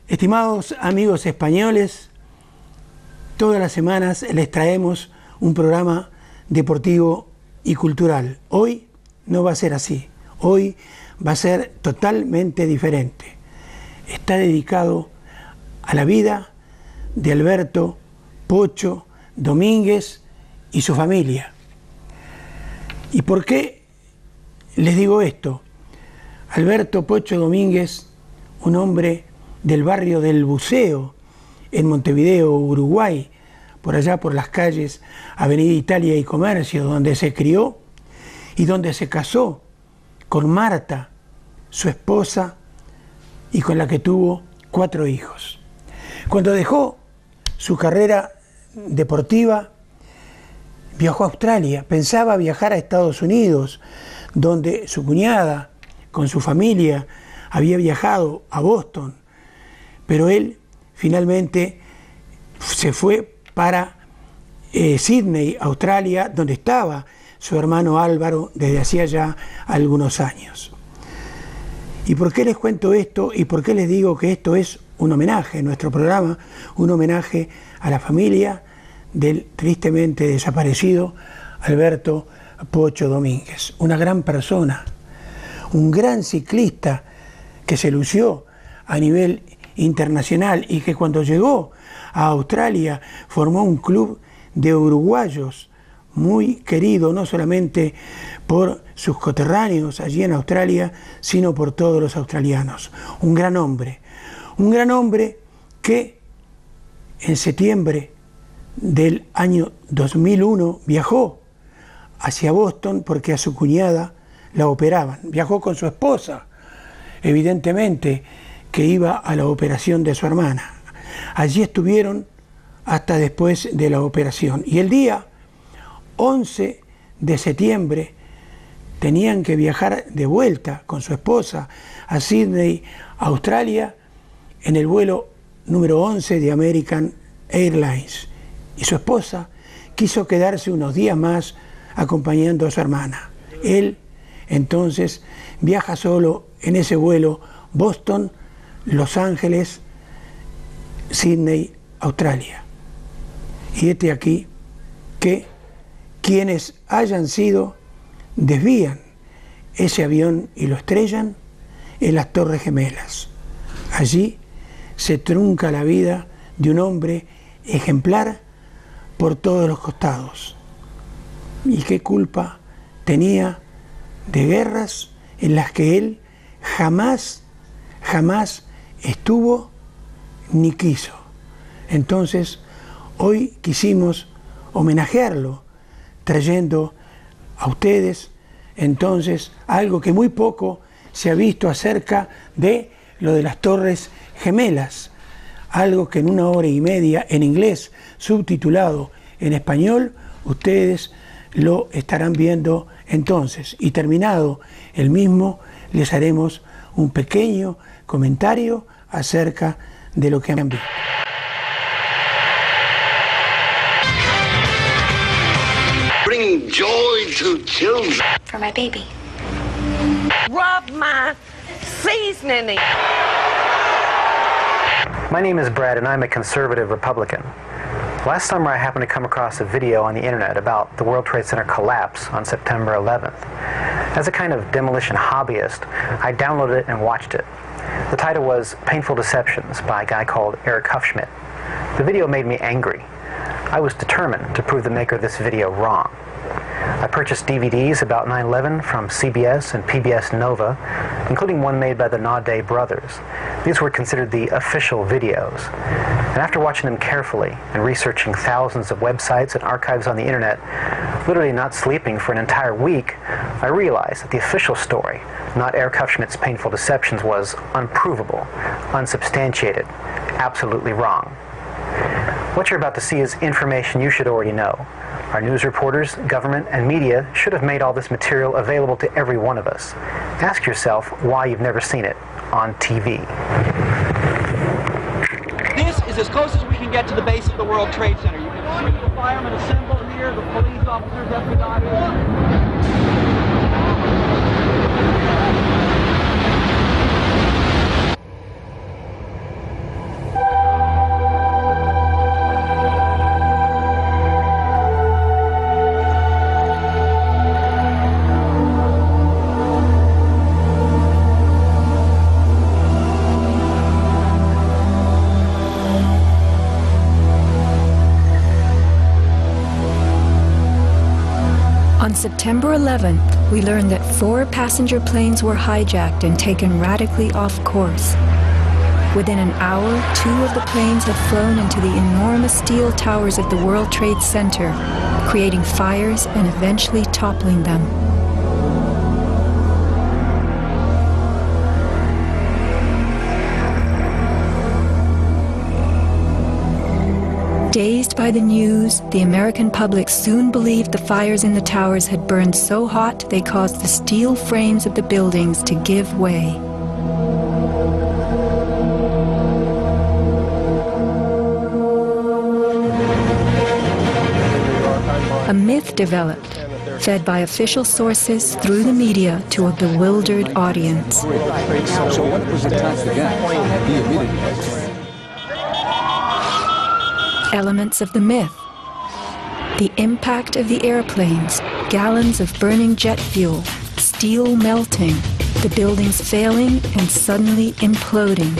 Estimados amigos españoles, todas las semanas les traemos un programa deportivo y cultural. Hoy no va a ser así, hoy va a ser totalmente diferente. Está dedicado a la vida de Alberto Pocho Domínguez y su familia. ¿Y por qué les digo esto? Alberto Pocho Domínguez, un hombre del barrio del Buceo, en Montevideo, Uruguay, por allá por las calles Avenida Italia y Comercio, donde se crió y donde se casó con Marta, su esposa, y con la que tuvo 4 hijos. Cuando dejó su carrera deportiva, viajó a Australia, pensaba viajar a Estados Unidos, donde su cuñada, con su familia, había viajado a Boston, pero él finalmente se fue para Sydney, Australia, donde estaba su hermano Álvaro desde hacía ya algunos años. ¿Y por qué les cuento esto? ¿Y por qué les digo que esto es un homenaje, nuestro programa, un homenaje a la familia del tristemente desaparecido Alberto Pocho Domínguez? Una gran persona, un gran ciclista que se lució a nivel internacional y que cuando llegó a Australia formó un club de uruguayos muy querido, no solamente por sus coterráneos allí en Australia, sino por todos los australianos. Un gran hombre que en septiembre del año 2001 viajó hacia Boston porque a su cuñada la operaban. Viajó con su esposa, evidentemente, que iba a la operación de su hermana. Allí estuvieron hasta después de la operación. Y el día 11 de septiembre tenían que viajar de vuelta con su esposa a Sydney, Australia, en el vuelo número 11 de American Airlines. Y su esposa quiso quedarse unos días más acompañando a su hermana. Él, entonces, viaja solo en ese vuelo Boston, Los Ángeles, Sydney, Australia. Y este aquí que quienes hayan sido desvían ese avión y lo estrellan en las Torres Gemelas. Allí se trunca la vida de un hombre ejemplar por todos los costados. ¿Y qué culpa tenía de guerras en las que él jamás estuvo ni quiso? Entonces, hoy quisimos homenajearlo, trayendo a ustedes, entonces, algo que muy poco se ha visto acerca de lo de las Torres Gemelas, algo que en 1 hora y media en inglés, subtitulado en español, ustedes lo estarán viendo entonces. Y terminado el mismo, les haremos un pequeño comentario acerca de lo que han visto. Bring joy to children. For my baby. Rub my seasoning. My name is Brad and I'm a conservative Republican. Last summer I happened to come across a video on the internet about the World Trade Center collapse on September 11th. As a kind of demolition hobbyist, I downloaded it and watched it. The title was Painful Deceptions by a guy called Eric Hufschmidt. The video made me angry. I was determined to prove the maker of this video wrong. I purchased DVDs about 9/11 from CBS and PBS Nova, including one made by the Naudet brothers. These were considered the official videos. And after watching them carefully and researching thousands of websites and archives on the internet, literally not sleeping for an entire week, I realized that the official story, not Eric Hufschmidt's Painful Deceptions, was unprovable, unsubstantiated, absolutely wrong. What you're about to see is information you should already know. Our news reporters, government, and media should have made all this material available to every one of us. Ask yourself why you've never seen it on TV. This is as close as we can get to the base of the World Trade Center. You can see the firemen assembled here, the police officers, everybody. September 11th, we learned that 4 passenger planes were hijacked and taken radically off course. Within an hour, 2 of the planes had flown into the enormous steel towers of the World Trade Center, creating fires and eventually toppling them. Dazed by the news, the American public soon believed the fires in the towers had burned so hot they caused the steel frames of the buildings to give way. A myth developed, fed by official sources through the media to a bewildered audience. So when it was attacked again, Elements of the myth. The impact of the airplanes, gallons of burning jet fuel, steel melting, the buildings failing and suddenly imploding.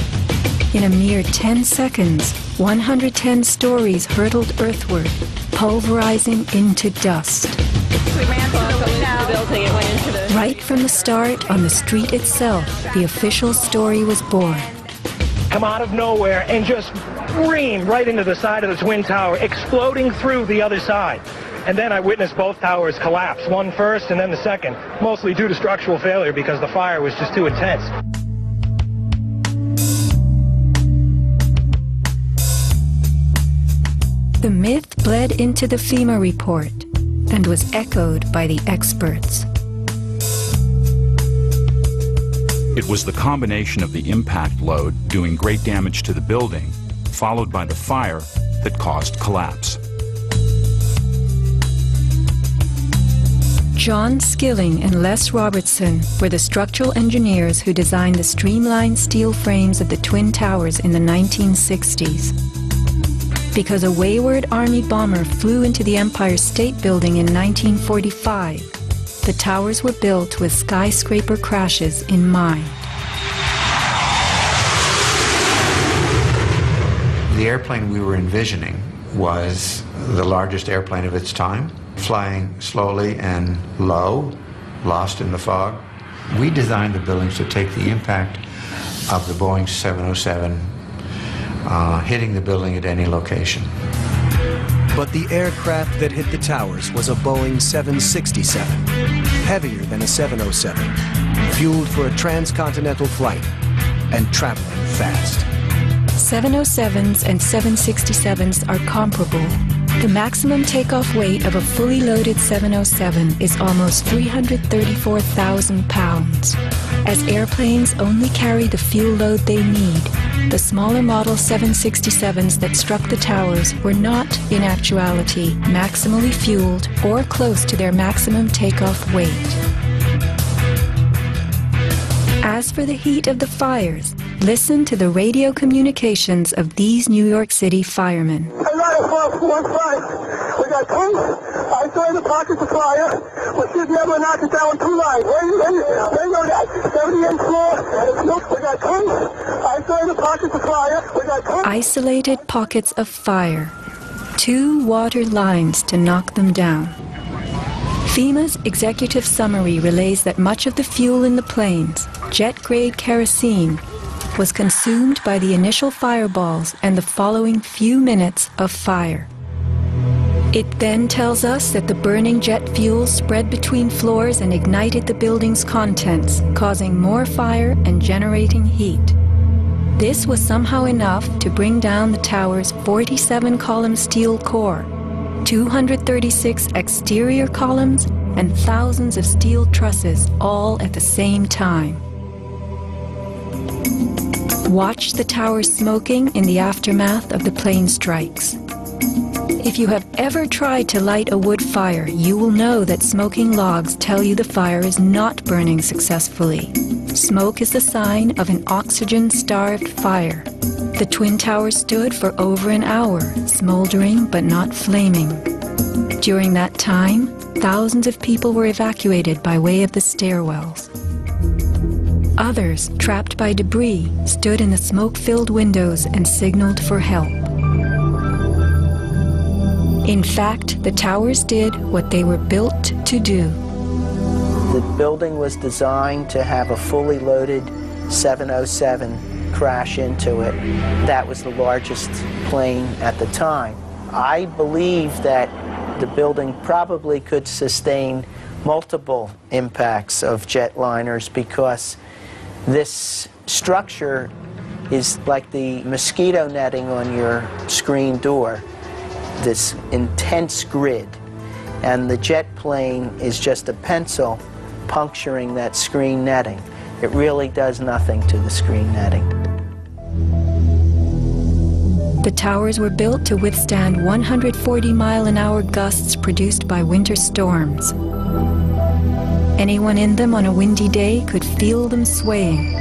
In a mere 10 seconds, 110 stories hurtled earthward, pulverizing into dust. We ran through the building and went into the... Right from the start, on the street itself, the official story was born. Come out of nowhere and just scream right into the side of the Twin Tower, exploding through the other side. And then I witnessed both towers collapse, one first and then the second, mostly due to structural failure because the fire was just too intense. The myth bled into the FEMA report and was echoed by the experts. It was the combination of the impact load doing great damage to the building, followed by the fire, that caused collapse. John Skilling and Les Robertson were the structural engineers who designed the streamlined steel frames of the Twin Towers in the 1960s. Because a wayward Army bomber flew into the Empire State Building in 1945, the towers were built with skyscraper crashes in mind. The airplane we were envisioning was the largest airplane of its time, flying slowly and low, lost in the fog. We designed the buildings to take the impact of the Boeing 707 hitting the building at any location. But the aircraft that hit the towers was a Boeing 767, heavier than a 707, fueled for a transcontinental flight and traveling fast. 707s and 767s are comparable. The maximum takeoff weight of a fully loaded 707 is almost 334,000 pounds. As airplanes only carry the fuel load they need, the smaller model 767s that struck the towers were not, in actuality, maximally fueled or close to their maximum takeoff weight. As for the heat of the fires, listen to the radio communications of these New York City firemen. We got two isolated pockets of fire. We should never knock it down too light. They know that. 78th floor. We got two isolated pockets of fire. We got two isolated pockets of fire. 2 water lines to knock them down. FEMA's executive summary relays that much of the fuel in the planes, jet-grade kerosene, was consumed by the initial fireballs and the following few minutes of fire. It then tells us that the burning jet fuel spread between floors and ignited the building's contents, causing more fire and generating heat. This was somehow enough to bring down the tower's 47-column steel core, 236 exterior columns, and thousands of steel trusses all at the same time. Watch the towers smoking in the aftermath of the plane strikes. If you have ever tried to light a wood fire, you will know that smoking logs tell you the fire is not burning successfully. Smoke is the sign of an oxygen-starved fire. The Twin Towers stood for over an hour, smoldering but not flaming. During that time, thousands of people were evacuated by way of the stairwells. Others, trapped by debris, stood in the smoke-filled windows and signaled for help. In fact, the towers did what they were built to do. The building was designed to have a fully loaded 707 crash into it. That was the largest plane at the time. I believe that the building probably could sustain multiple impacts of jetliners because this structure is like the mosquito netting on your screen door, this intense grid, and the jet plane is just a pencil puncturing that screen netting. It really does nothing to the screen netting. The towers were built to withstand 140-mile-an-hour gusts produced by winter storms. Anyone in them on a windy day could feel them swaying.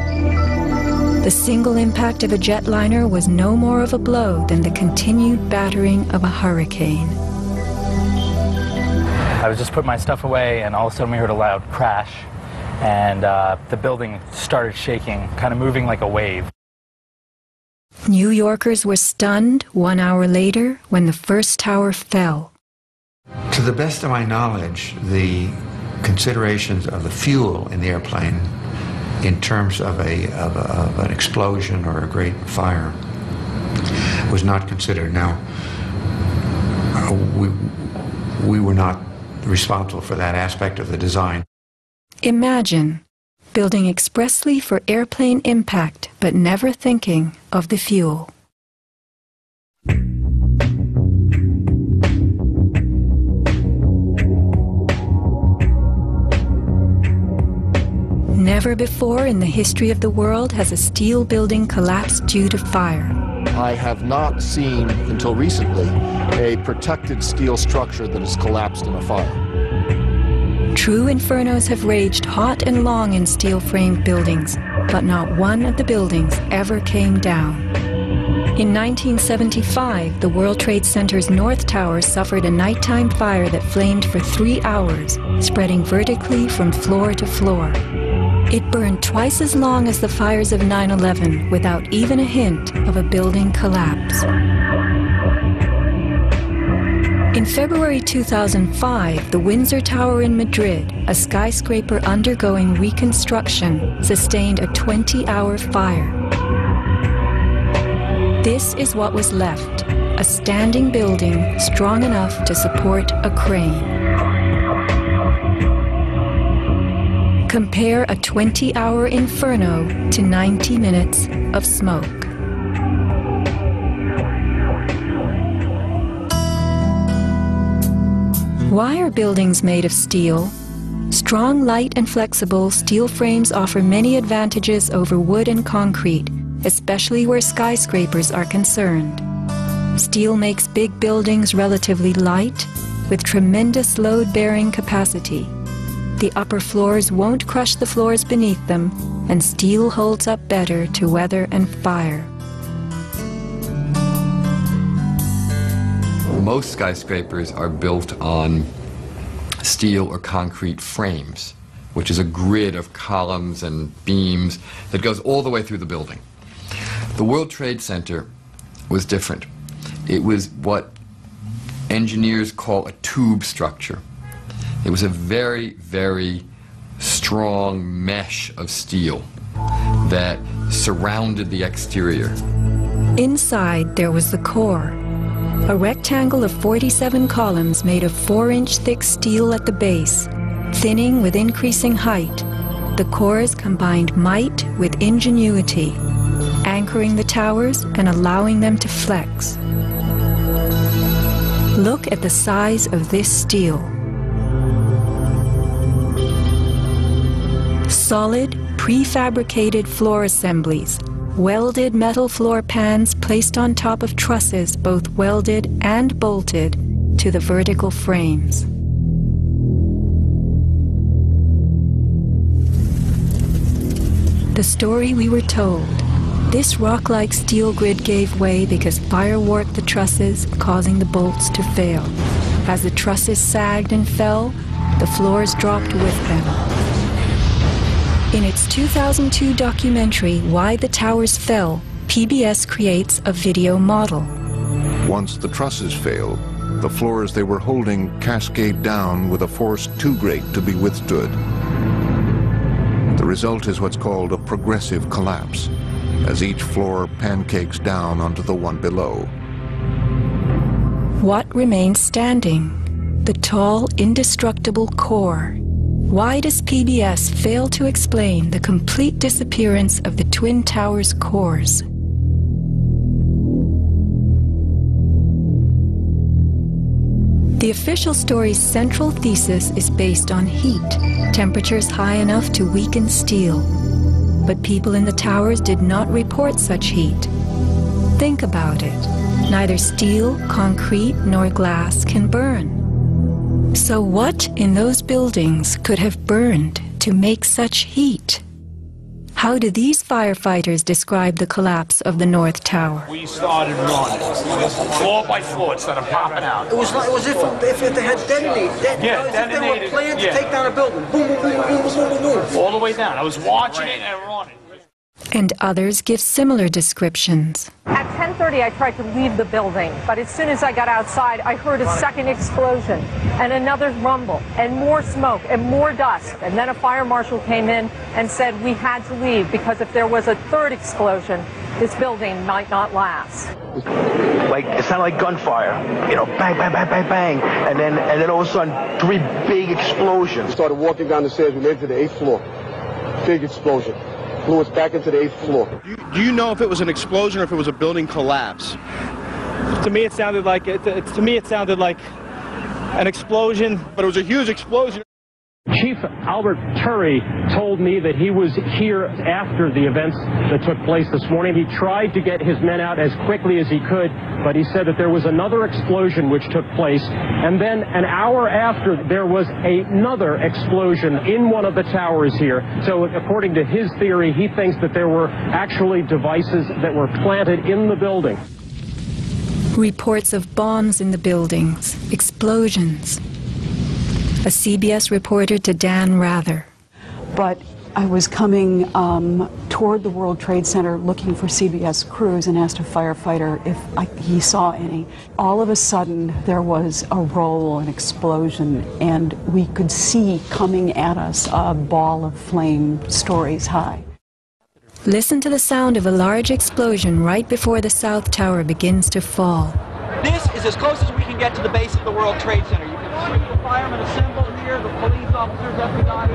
The single impact of a jetliner was no more of a blow than the continued battering of a hurricane. I was just putting my stuff away, and all of a sudden we heard a loud crash, and the building started shaking, kind of moving like a wave. New Yorkers were stunned 1 hour later when the first tower fell. To the best of my knowledge, the considerations of the fuel in the airplane in terms of an explosion or a great fire was not considered. Now, we were not responsible for that aspect of the design. Imagine building expressly for airplane impact, but never thinking of the fuel. Never before in the history of the world has a steel building collapsed due to fire. I have not seen, until recently, a protected steel structure that has collapsed in a fire. True infernos have raged hot and long in steel-framed buildings, but not one of the buildings ever came down. In 1975, the World Trade Center's North Tower suffered a nighttime fire that flamed for 3 hours, spreading vertically from floor to floor. It burned twice as long as the fires of 9/11 without even a hint of a building collapse. In February 2005, the Windsor Tower in Madrid, a skyscraper undergoing reconstruction, sustained a 20-hour fire. This is what was left, a standing building strong enough to support a crane. Compare a 20-hour inferno to 90 minutes of smoke. Why are buildings made of steel? Strong, light, and flexible steel frames offer many advantages over wood and concrete, especially where skyscrapers are concerned. Steel makes big buildings relatively light, with tremendous load-bearing capacity. The upper floors won't crush the floors beneath them, and steel holds up better to weather and fire. Most skyscrapers are built on steel or concrete frames, which is a grid of columns and beams that goes all the way through the building. The World Trade Center was different. It was what engineers call a tube structure. It was a very, very strong mesh of steel that surrounded the exterior. Inside, there was the core, a rectangle of 47 columns made of 4-inch thick steel at the base. Thinning with increasing height, the cores combined might with ingenuity, anchoring the towers and allowing them to flex. Look at the size of this steel. Solid, prefabricated floor assemblies, welded metal floor pans placed on top of trusses both welded and bolted to the vertical frames. The story we were told. This rock-like steel grid gave way because fire warped the trusses, causing the bolts to fail. As the trusses sagged and fell, the floors dropped with them. In its 2002 documentary, Why the Towers Fell, PBS creates a video model. Once the trusses failed, The floors they were holding cascade down with a force too great to be withstood. The result is what's called a progressive collapse, as each floor pancakes down onto the one below. What remains standing? The tall, indestructible core. Why does PBS fail to explain the complete disappearance of the Twin Towers' cores? The official story's central thesis is based on heat, temperatures high enough to weaken steel. But people in the towers did not report such heat. Think about it. Neither steel, concrete, nor glass can burn. So what in those buildings could have burned to make such heat? How do these firefighters describe the collapse of the North Tower? We started running, floor by floor, instead of popping out. It was if they had detonated. If they were planned to take down a building. Boom, boom, boom, boom, boom, boom, boom. All the way down. I was watching it and running. And others give similar descriptions. At 10:30, I tried to leave the building, but as soon as I got outside, I heard a second explosion and another rumble and more smoke and more dust. And then a fire marshal came in and said we had to leave because if there was a third explosion, this building might not last. Like, it sounded like gunfire, you know, bang, bang, bang, bang, bang, and then all of a sudden, 3 big explosions. Started walking down the stairs, we made it to the 8th floor. Big explosion. Blew us back into the 8th floor. Do you know if it was an explosion or if it was a building collapse? To me, it sounded like an explosion, but it was a huge explosion. Chief Albert Turry told me that he was here after the events that took place this morning. He tried to get his men out as quickly as he could, but he said that there was another explosion which took place, and then an hour after there was another explosion in one of the towers here. So according to his theory, he thinks that there were actually devices that were planted in the building. Reports of bombs in the buildings, explosions. A CBS reporter to Dan Rather. But I was coming toward the World Trade Center looking for CBS crews and asked a firefighter if he saw any. All of a sudden, there was a roll, an explosion, and we could see coming at us a ball of flame stories high. Listen to the sound of a large explosion right before the South Tower begins to fall. This is as close as we can get to the base of the World Trade Center. You can see the firemen assembled here, the police officers, everybody.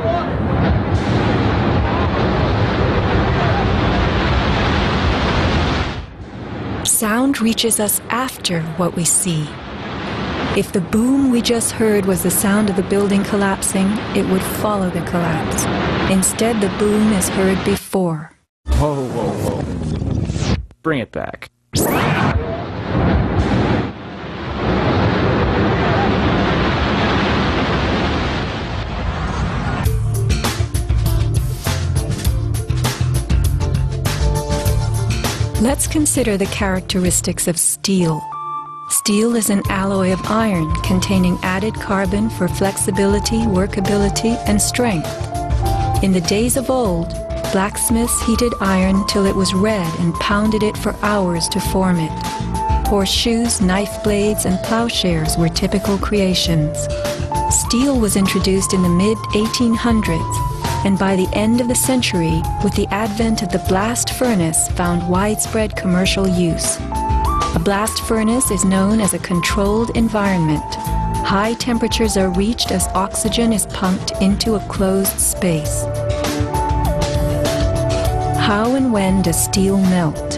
Sound reaches us after what we see. If the boom we just heard was the sound of the building collapsing, it would follow the collapse. Instead, the boom is heard before. Whoa, whoa, whoa. Bring it back. Let's consider the characteristics of steel. Steel is an alloy of iron containing added carbon for flexibility, workability, and strength. In the days of old, blacksmiths heated iron till it was red and pounded it for hours to form it. Horseshoes, knife blades, and plowshares were typical creations. Steel was introduced in the mid-1800s, and by the end of the century, with the advent of the blast furnace, found widespread commercial use. A blast furnace is known as a controlled environment. High temperatures are reached as oxygen is pumped into a closed space. How and when does steel melt?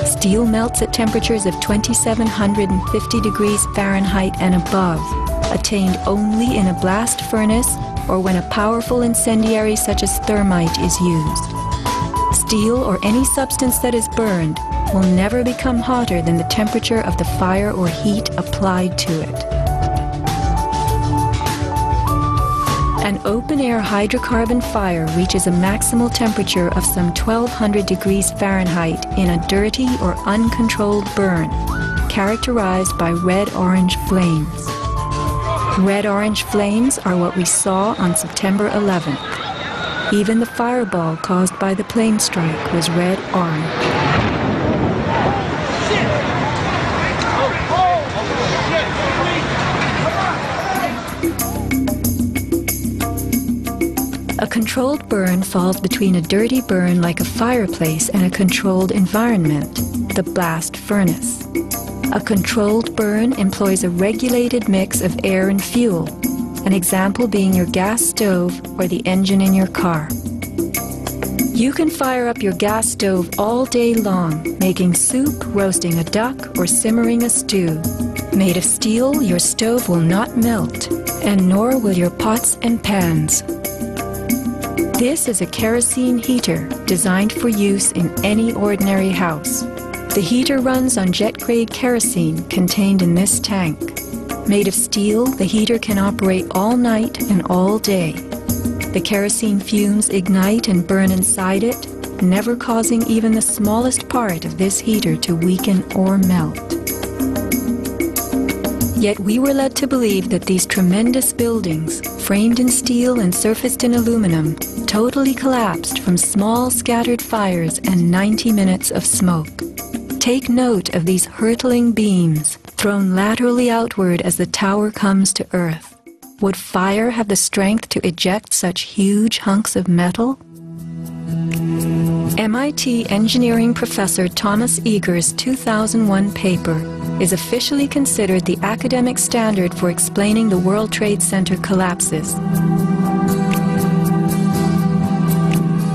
Steel melts at temperatures of 2750 degrees Fahrenheit and above, attained only in a blast furnace or when a powerful incendiary such as thermite is used. Steel or any substance that is burned will never become hotter than the temperature of the fire or heat applied to it. An open-air hydrocarbon fire reaches a maximal temperature of some 1200 degrees Fahrenheit in a dirty or uncontrolled burn, characterized by red-orange flames. Red-orange flames are what we saw on September 11th. Even the fireball caused by the plane strike was red-orange. controlled burn falls between a dirty burn like a fireplace and a controlled environment, the blast furnace. A controlled burn employs a regulated mix of air and fuel, an example being your gas stove or the engine in your car. You can fire up your gas stove all day long, making soup, roasting a duck, or simmering a stew. Made of steel, your stove will not melt, and nor will your pots and pans. This is a kerosene heater designed for use in any ordinary house. The heater runs on jet-grade kerosene contained in this tank. Made of steel, the heater can operate all night and all day. The kerosene fumes ignite and burn inside it, never causing even the smallest part of this heater to weaken or melt. Yet we were led to believe that these tremendous buildings, framed in steel and surfaced in aluminum, totally collapsed from small scattered fires and 90 minutes of smoke. Take note of these hurtling beams, thrown laterally outward as the tower comes to earth. Would fire have the strength to eject such huge hunks of metal? MIT engineering professor Thomas Eager's 2001 paper is officially considered the academic standard for explaining the World Trade Center collapses.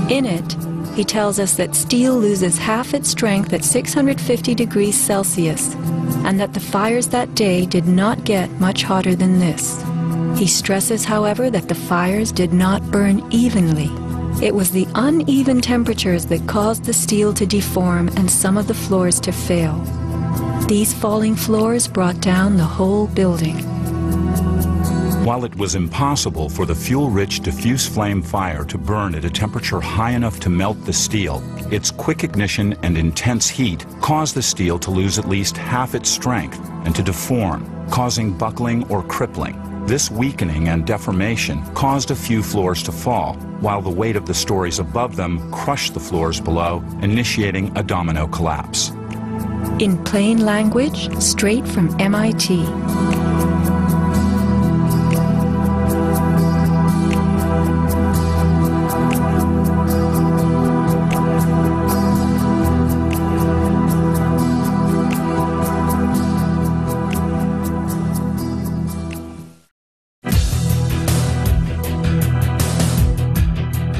In it, he tells us that steel loses half its strength at 650 degrees Celsius, and that the fires that day did not get much hotter than this. He stresses, however, that the fires did not burn evenly. It was the uneven temperatures that caused the steel to deform and some of the floors to fail. These falling floors brought down the whole building. While it was impossible for the fuel-rich diffuse flame fire to burn at a temperature high enough to melt the steel, its quick ignition and intense heat caused the steel to lose at least half its strength and to deform, causing buckling or crippling. This weakening and deformation caused a few floors to fall, while the weight of the stories above them crushed the floors below, initiating a domino collapse. In plain language, straight from MIT.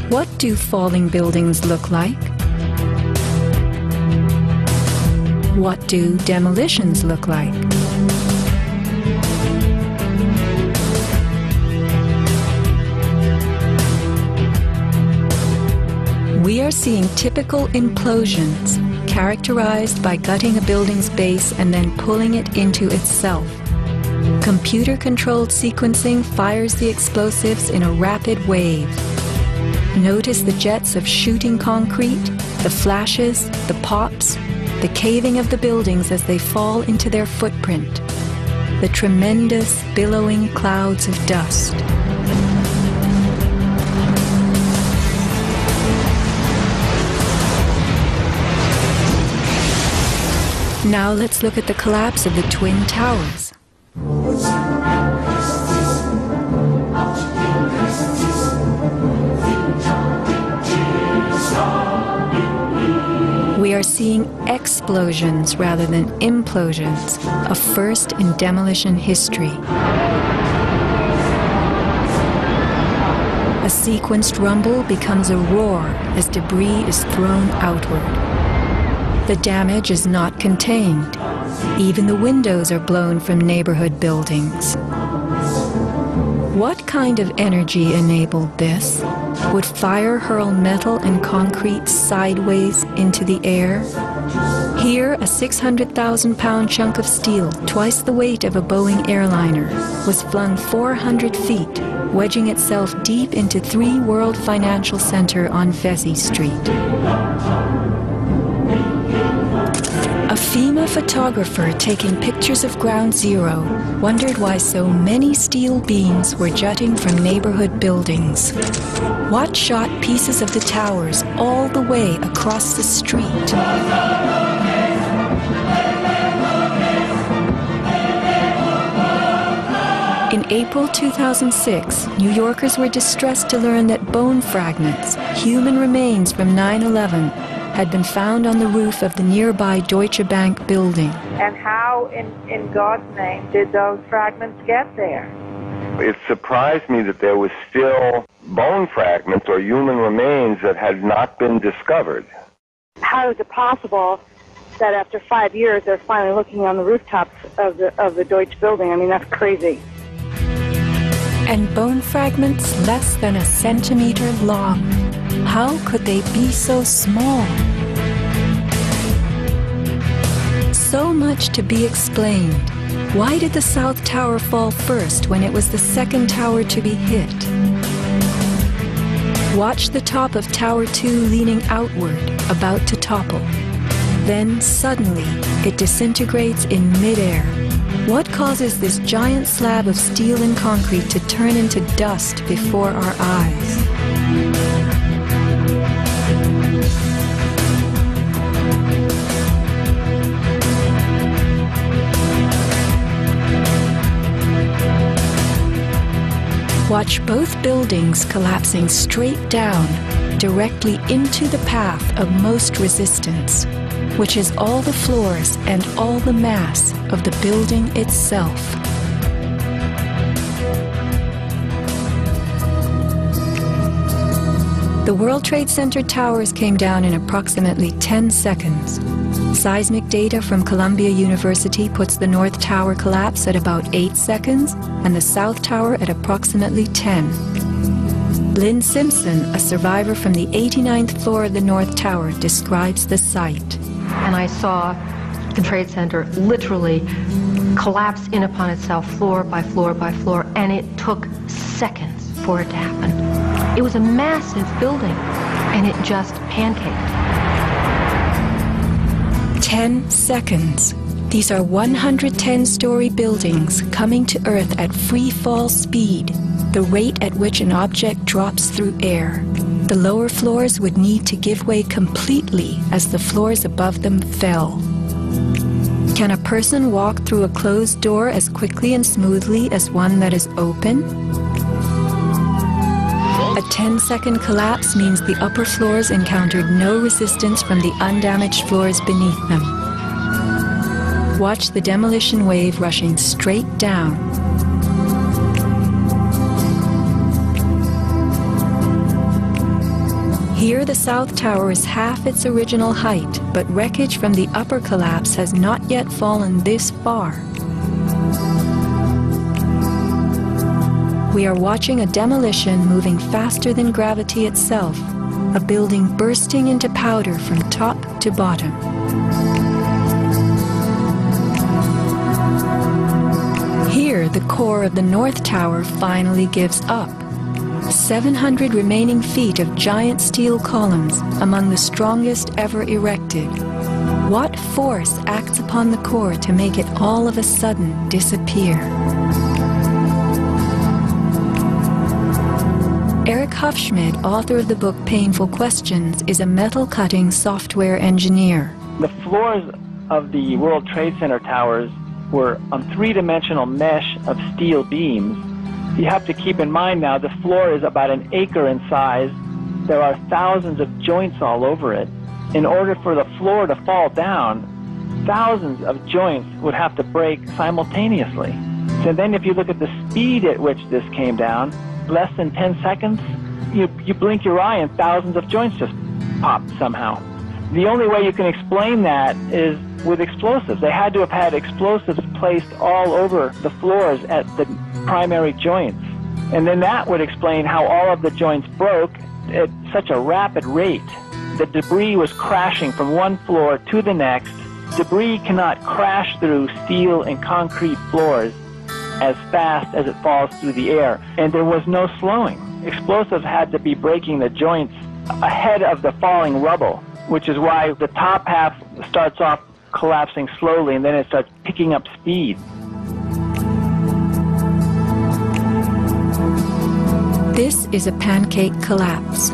What do falling buildings look like? What do demolitions look like? We are seeing typical implosions, characterized by gutting a building's base and then pulling it into itself. Computer-controlled sequencing fires the explosives in a rapid wave. Notice the jets of shooting concrete, the flashes, the pops, the caving of the buildings as they fall into their footprint, the tremendous billowing clouds of dust. Now let's look at the collapse of the Twin Towers. We are seeing explosions rather than implosions, a first in demolition history. A sequenced rumble becomes a roar as debris is thrown outward. The damage is not contained. Even the windows are blown from neighborhood buildings. What kind of energy enabled this? Would fire hurl metal and concrete sideways into the air? Here, a 600,000-pound chunk of steel, twice the weight of a Boeing airliner, was flung 400 feet, wedging itself deep into 3 World Financial Center on Vesey Street. A FEMA photographer taking pictures of Ground Zero wondered why so many steel beams were jutting from neighborhood buildings. Watt shot pieces of the towers all the way across the street. In April 2006, New Yorkers were distressed to learn that bone fragments, human remains from 9/11, had been found on the roof of the nearby Deutsche Bank building. And how, in God's name, did those fragments get there? It surprised me that there was still bone fragments or human remains that had not been discovered. How is it possible that after 5 years they're finally looking on the rooftops of the Deutsche building? I mean, that's crazy. And bone fragments less than a centimeter long. How could they be so small? So much to be explained. Why did the South Tower fall first when it was the second tower to be hit? Watch the top of Tower 2 leaning outward, about to topple. Then, suddenly, it disintegrates in midair. What causes this giant slab of steel and concrete to turn into dust before our eyes? Watch both buildings collapsing straight down, directly into the path of most resistance, which is all the floors and all the mass of the building itself. The World Trade Center towers came down in approximately 10 seconds. Seismic data from Columbia University puts the North Tower collapse at about 8 seconds and the South Tower at approximately 10. Lynn Simpson, a survivor from the 89th floor of the North Tower, describes the site. And I saw the Trade Center literally collapse in upon itself floor by floor by floor, and it took seconds for it to happen. It was a massive building, and it just pancaked. 10 seconds. These are 110-story buildings coming to Earth at free fall speed, the rate at which an object drops through air. The lower floors would need to give way completely as the floors above them fell. Can a person walk through a closed door as quickly and smoothly as one that is open? A 10-second collapse means the upper floors encountered no resistance from the undamaged floors beneath them. Watch the demolition wave rushing straight down. Here the South Tower is half its original height, but wreckage from the upper collapse has not yet fallen this far. We are watching a demolition moving faster than gravity itself, a building bursting into powder from top to bottom. Here, the core of the North Tower finally gives up. 700 remaining feet of giant steel columns, among the strongest ever erected. What force acts upon the core to make it all of a sudden disappear? Eric Hufschmid, author of the book Painful Questions, is a metal-cutting software engineer. The floors of the World Trade Center towers were on three-dimensional mesh of steel beams. You have to keep in mind now the floor is about an acre in size. There are thousands of joints all over it. In order for the floor to fall down, thousands of joints would have to break simultaneously. So then if you look at the speed at which this came down, less than 10 seconds, you blink your eye and thousands of joints just pop somehow. The only way you can explain that is with explosives. They had to have had explosives placed all over the floors at the primary joints. And then that would explain how all of the joints broke at such a rapid rate. The debris was crashing from one floor to the next. Debris cannot crash through steel and concrete floors as fast as it falls through the air, and there was no slowing. Explosives had to be breaking the joints ahead of the falling rubble, which is why the top half starts off collapsing slowly and then it starts picking up speed. This is a pancake collapse.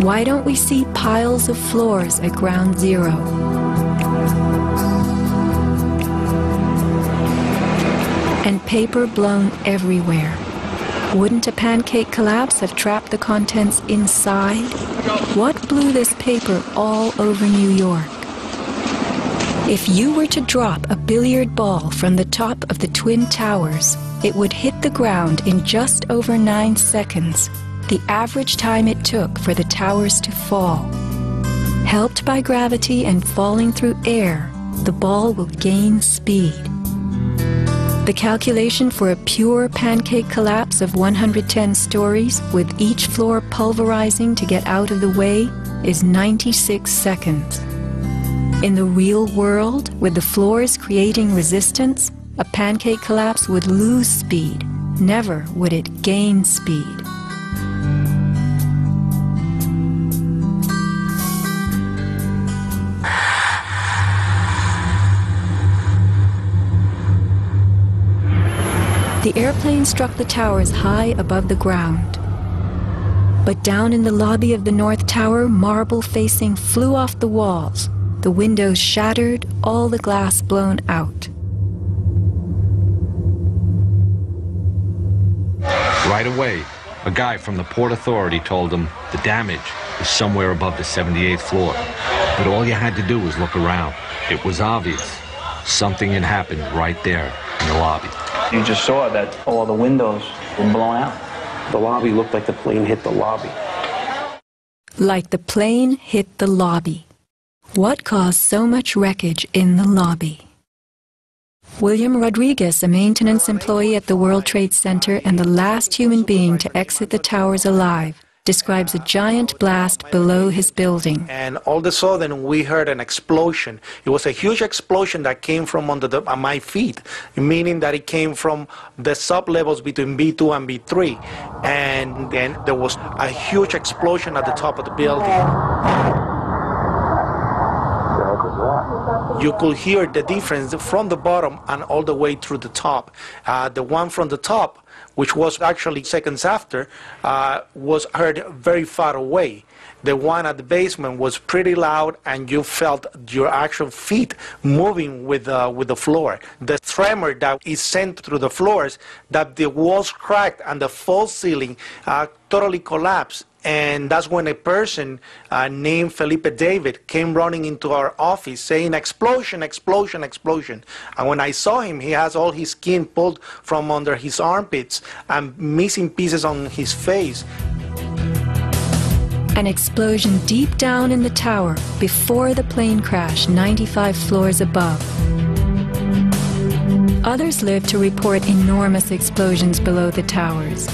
Why don't we see piles of floors at ground zero? and paper blown everywhere. Wouldn't a pancake collapse have trapped the contents inside? What blew this paper all over New York? If you were to drop a billiard ball from the top of the Twin Towers, it would hit the ground in just over 9 seconds, the average time it took for the towers to fall. Helped by gravity and falling through air, the ball will gain speed. The calculation for a pure pancake collapse of 110 stories, with each floor pulverizing to get out of the way, is 96 seconds. In the real world, with the floors creating resistance, a pancake collapse would lose speed. Never would it gain speed. The airplane struck the towers high above the ground. But down in the lobby of the North Tower, marble facing flew off the walls, the windows shattered, all the glass blown out. Right away, a guy from the Port Authority told him the damage is somewhere above the 78th floor. But all you had to do was look around. It was obvious. Something had happened right there in the lobby. You just saw that all the windows were blown out. The lobby looked like the plane hit the lobby. Like the plane hit the lobby. What caused so much wreckage in the lobby? William Rodriguez, a maintenance employee at the World Trade Center and the last human being to exit the towers alive, describes a giant blast below his building. And all of a sudden we heard an explosion. It was a huge explosion that came from under my feet, meaning that it came from the sub-levels between B2 and B3. And then there was a huge explosion at the top of the building. You could hear the difference from the bottom and all the way through the top. The one from the top, which was actually seconds after, was heard very far away. The one at the basement was pretty loud, and you felt your actual feet moving with the floor. The tremor that is sent through the floors, that the walls cracked and the false ceiling totally collapsed. And that's when a person named Felipe David came running into our office saying, "Explosion, explosion, explosion." And when I saw him, he has all his skin pulled from under his armpits and missing pieces on his face. An explosion deep down in the tower before the plane crash 95 floors above. Others lived to report enormous explosions below the towers.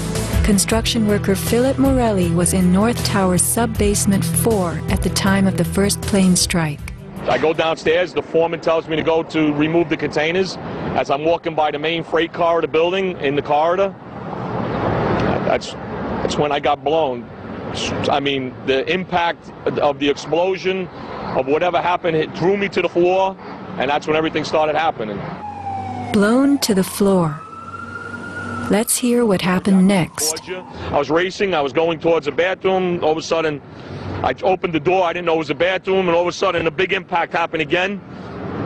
Construction worker Philip Morelli was in North Tower sub-basement 4 at the time of the first plane strike. I go downstairs, the foreman tells me to go to remove the containers. As I'm walking by the main freight car of the building, in the corridor, that's when I got blown. I mean, the impact of the explosion, of whatever happened, it threw me to the floor, and that's when everything started happening. Blown to the floor. Let's hear what happened next. I was racing, I was going towards the bathroom. All of a sudden, I opened the door, I didn't know it was a bathroom, and all of a sudden a big impact happened again.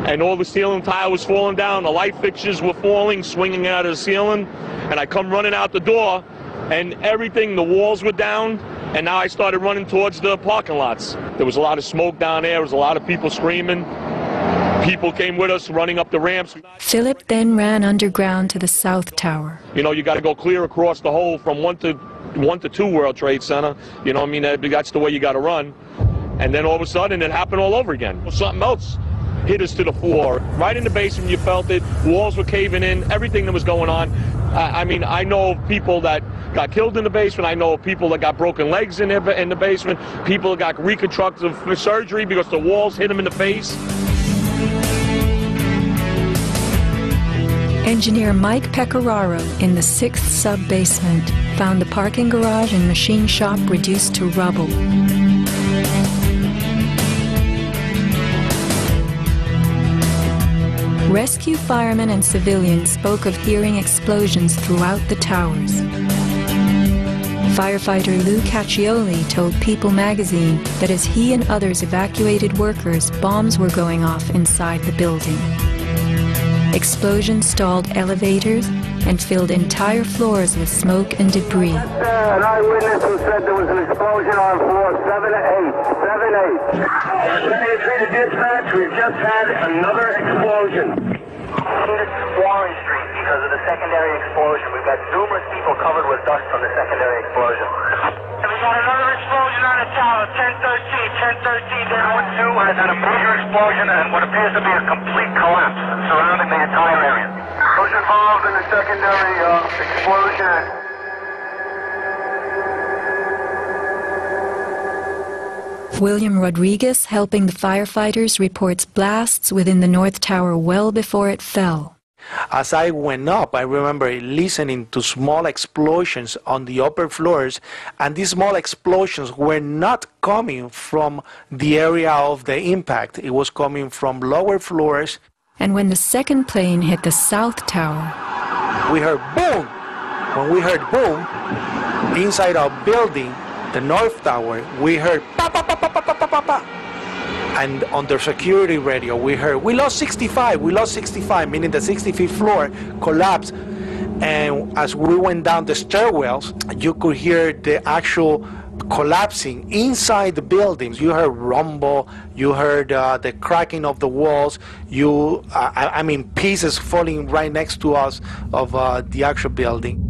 And all the ceiling tile was falling down, the light fixtures were falling, swinging out of the ceiling. And I come running out the door, and everything, the walls were down, and now I started running towards the parking lots. There was a lot of smoke down there, there was a lot of people screaming. People came with us running up the ramps. Philip then ran underground to the South Tower. You know, you got to go clear across the whole from 1 to 2 World Trade Center. You know what I mean? That's the way you got to run. And then all of a sudden it happened all over again. Something else hit us to the floor. Right in the basement, you felt it. Walls were caving in, everything that was going on. I mean, I know of people that got killed in the basement. I know of people that got broken legs in the basement. People that got reconstructive surgery because the walls hit them in the face. Engineer Mike Pecoraro in the 6th sub-basement found the parking garage and machine shop reduced to rubble. Rescue firemen and civilians spoke of hearing explosions throughout the towers. Firefighter Lou Caccioli told People magazine that as he and others evacuated workers, bombs were going off inside the building. Explosions stalled elevators and filled entire floors with smoke and debris. An eyewitness who said there was an explosion on floor 7-8. 7-8. 73 to dispatch, we've just had another explosion. Warren Street because of the secondary explosion. We've got numerous people covered with dust from the secondary explosion. And we got another explosion on the tower, 1013. 1013, down 2 has had a major explosion and what appears to be a complete collapse surrounding the entire area. Who's involved in the secondary explosion? William Rodriguez, helping the firefighters, reports blasts within the North Tower well before it fell. As I went up, I remember listening to small explosions on the upper floors, and these small explosions were not coming from the area of the impact. It was coming from lower floors. And when the second plane hit the South Tower, we heard boom. When we heard boom, inside our building, the North Tower, we heard pa pa pa pa pa pa pa pa. And on the security radio, we heard, we lost 65, meaning the 65th floor collapsed. And as we went down the stairwells, you could hear the actual collapsing inside the buildings. You heard rumble, you heard the cracking of the walls, I mean pieces falling right next to us of the actual building.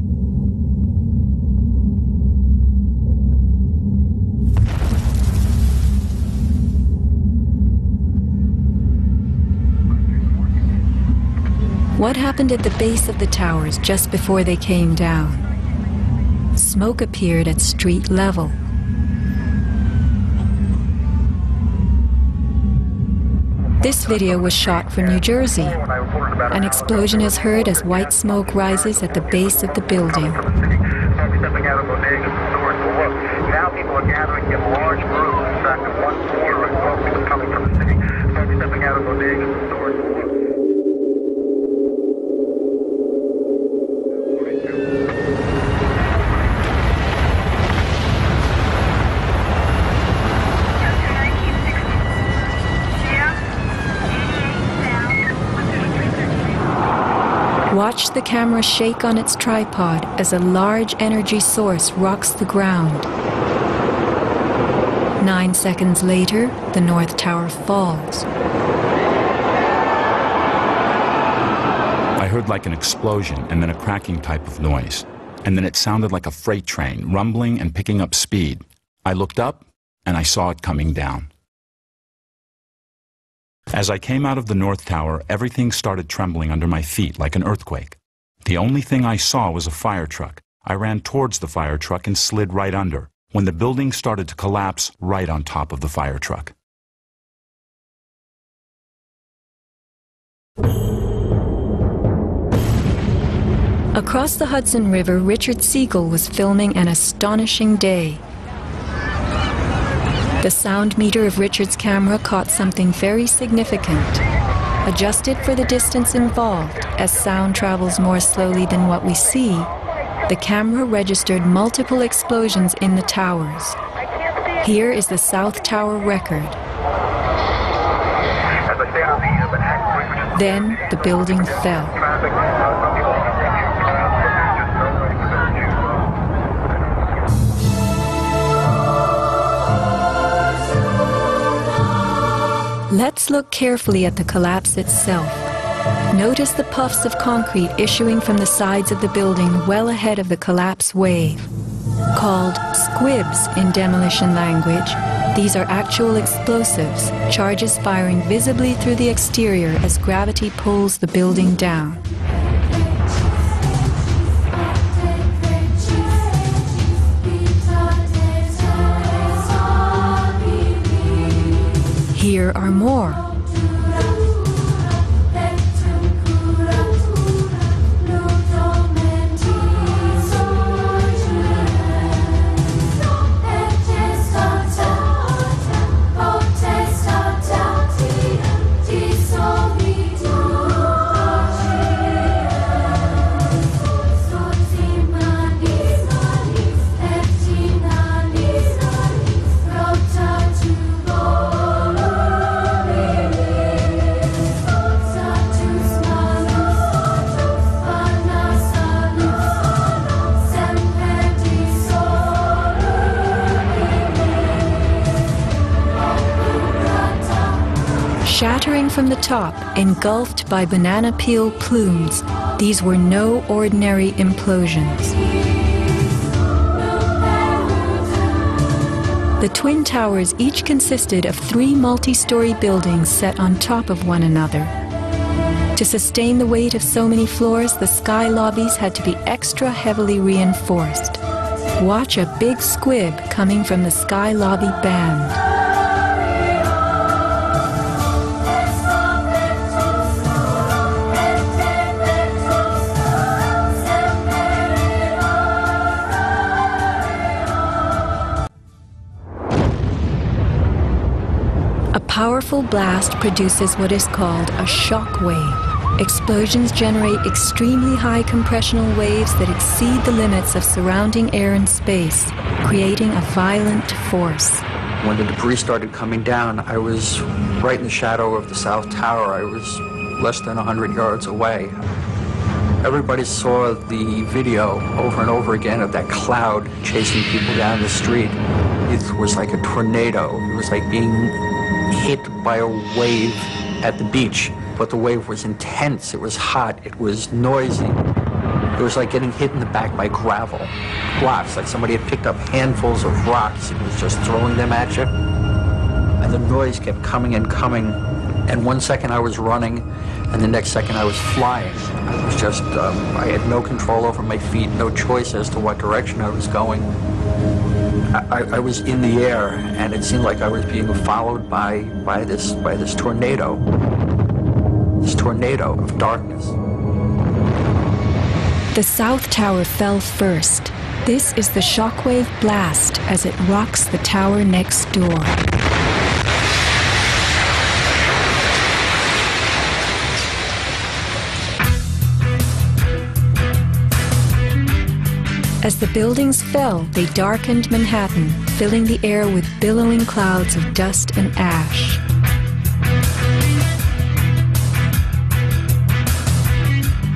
What happened at the base of the towers just before they came down? Smoke appeared at street level. This video was shot from New Jersey. An explosion is heard as white smoke rises at the base of the building. Now people are gathering in large groups back to one floor and smoke is coming from the city. Stepping out of bodegas and stores. Watch the camera shake on its tripod as a large energy source rocks the ground. 9 seconds later, the North Tower falls. I heard like an explosion and then a cracking type of noise. And then it sounded like a freight train, rumbling and picking up speed. I looked up and I saw it coming down. As I came out of the North Tower, everything started trembling under my feet like an earthquake. The only thing I saw was a fire truck. I ran towards the fire truck and slid right under, when the building started to collapse right on top of the fire truck. Across the Hudson River, Richard Siegel was filming an astonishing day. The sound meter of Richard's camera caught something very significant. Adjusted for the distance involved, as sound travels more slowly than what we see, the camera registered multiple explosions in the towers. Here is the South Tower record. Then the building fell. Let's look carefully at the collapse itself. Notice the puffs of concrete issuing from the sides of the building well ahead of the collapse wave. Called squibs in demolition language, these are actual explosives, charges firing visibly through the exterior as gravity pulls the building down. Here are more. Shattering from the top, engulfed by banana peel plumes, these were no ordinary implosions. The Twin Towers each consisted of 3 multi-story buildings set on top of one another. To sustain the weight of so many floors, the sky lobbies had to be extra heavily reinforced. Watch a big squib coming from the sky lobby band. A powerful blast produces what is called a shock wave. Explosions generate extremely high compressional waves that exceed the limits of surrounding air and space, creating a violent force. When the debris started coming down, I was right in the shadow of the South Tower. I was less than 100 yards away. Everybody saw the video over and over again of that cloud chasing people down the street. It was like a tornado. It was like being hit by a wave at the beach. But the wave was intense, it was hot, it was noisy. It was like getting hit in the back by gravel, blocks, like somebody had picked up handfuls of rocks and was just throwing them at you. And the noise kept coming and coming, and one second I was running, and the next second I was flying. I was just, I had no control over my feet, no choice as to what direction I was going. I was in the air, and it seemed like I was being followed by this tornado. This tornado of darkness. The South Tower fell first. This is the shockwave blast as it rocks the tower next door. As the buildings fell, they darkened Manhattan, filling the air with billowing clouds of dust and ash.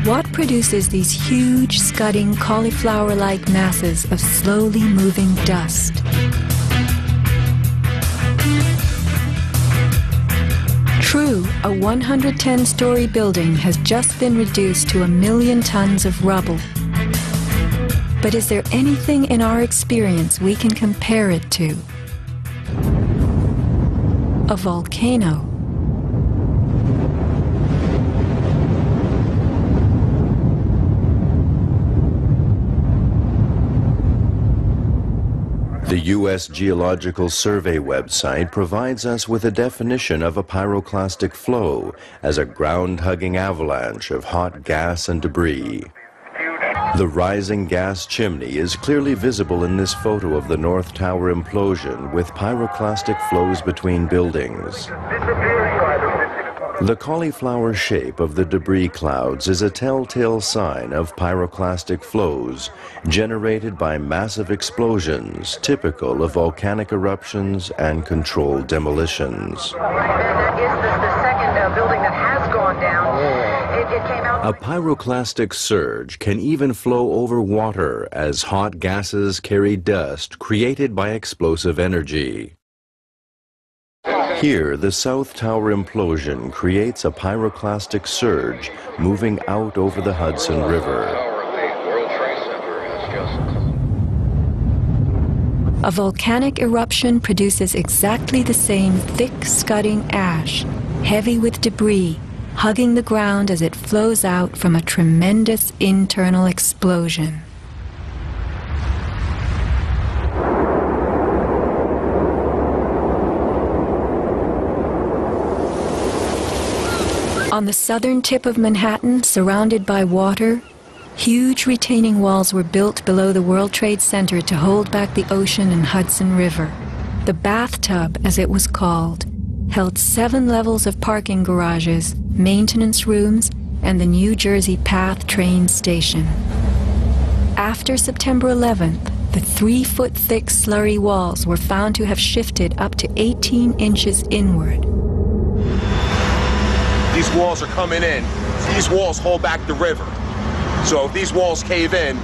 What produces these huge, scudding, cauliflower-like masses of slowly moving dust? True, a 110-story building has just been reduced to 1 million tons of rubble. But is there anything in our experience we can compare it to? A volcano. The U.S. Geological Survey website provides us with a definition of a pyroclastic flow as a ground-hugging avalanche of hot gas and debris. The rising gas chimney is clearly visible in this photo of the North Tower implosion with pyroclastic flows between buildings. The cauliflower shape of the debris clouds is a telltale sign of pyroclastic flows generated by massive explosions typical of volcanic eruptions and controlled demolitions. That is the second building that has gone down. It came out. A pyroclastic surge can even flow over water as hot gases carry dust created by explosive energy. Here, the South Tower implosion creates a pyroclastic surge moving out over the Hudson River. A volcanic eruption produces exactly the same thick, scudding ash, heavy with debris, hugging the ground as it flows out from a tremendous internal explosion. On the southern tip of Manhattan, surrounded by water, huge retaining walls were built below the World Trade Center to hold back the ocean and Hudson River. The bathtub, as it was called, held 7 levels of parking garages, maintenance rooms, and the New Jersey Path train station. After September 11th, the 3-foot-thick slurry walls were found to have shifted up to 18 inches inward. These walls are coming in. These walls hold back the river. So if these walls cave in,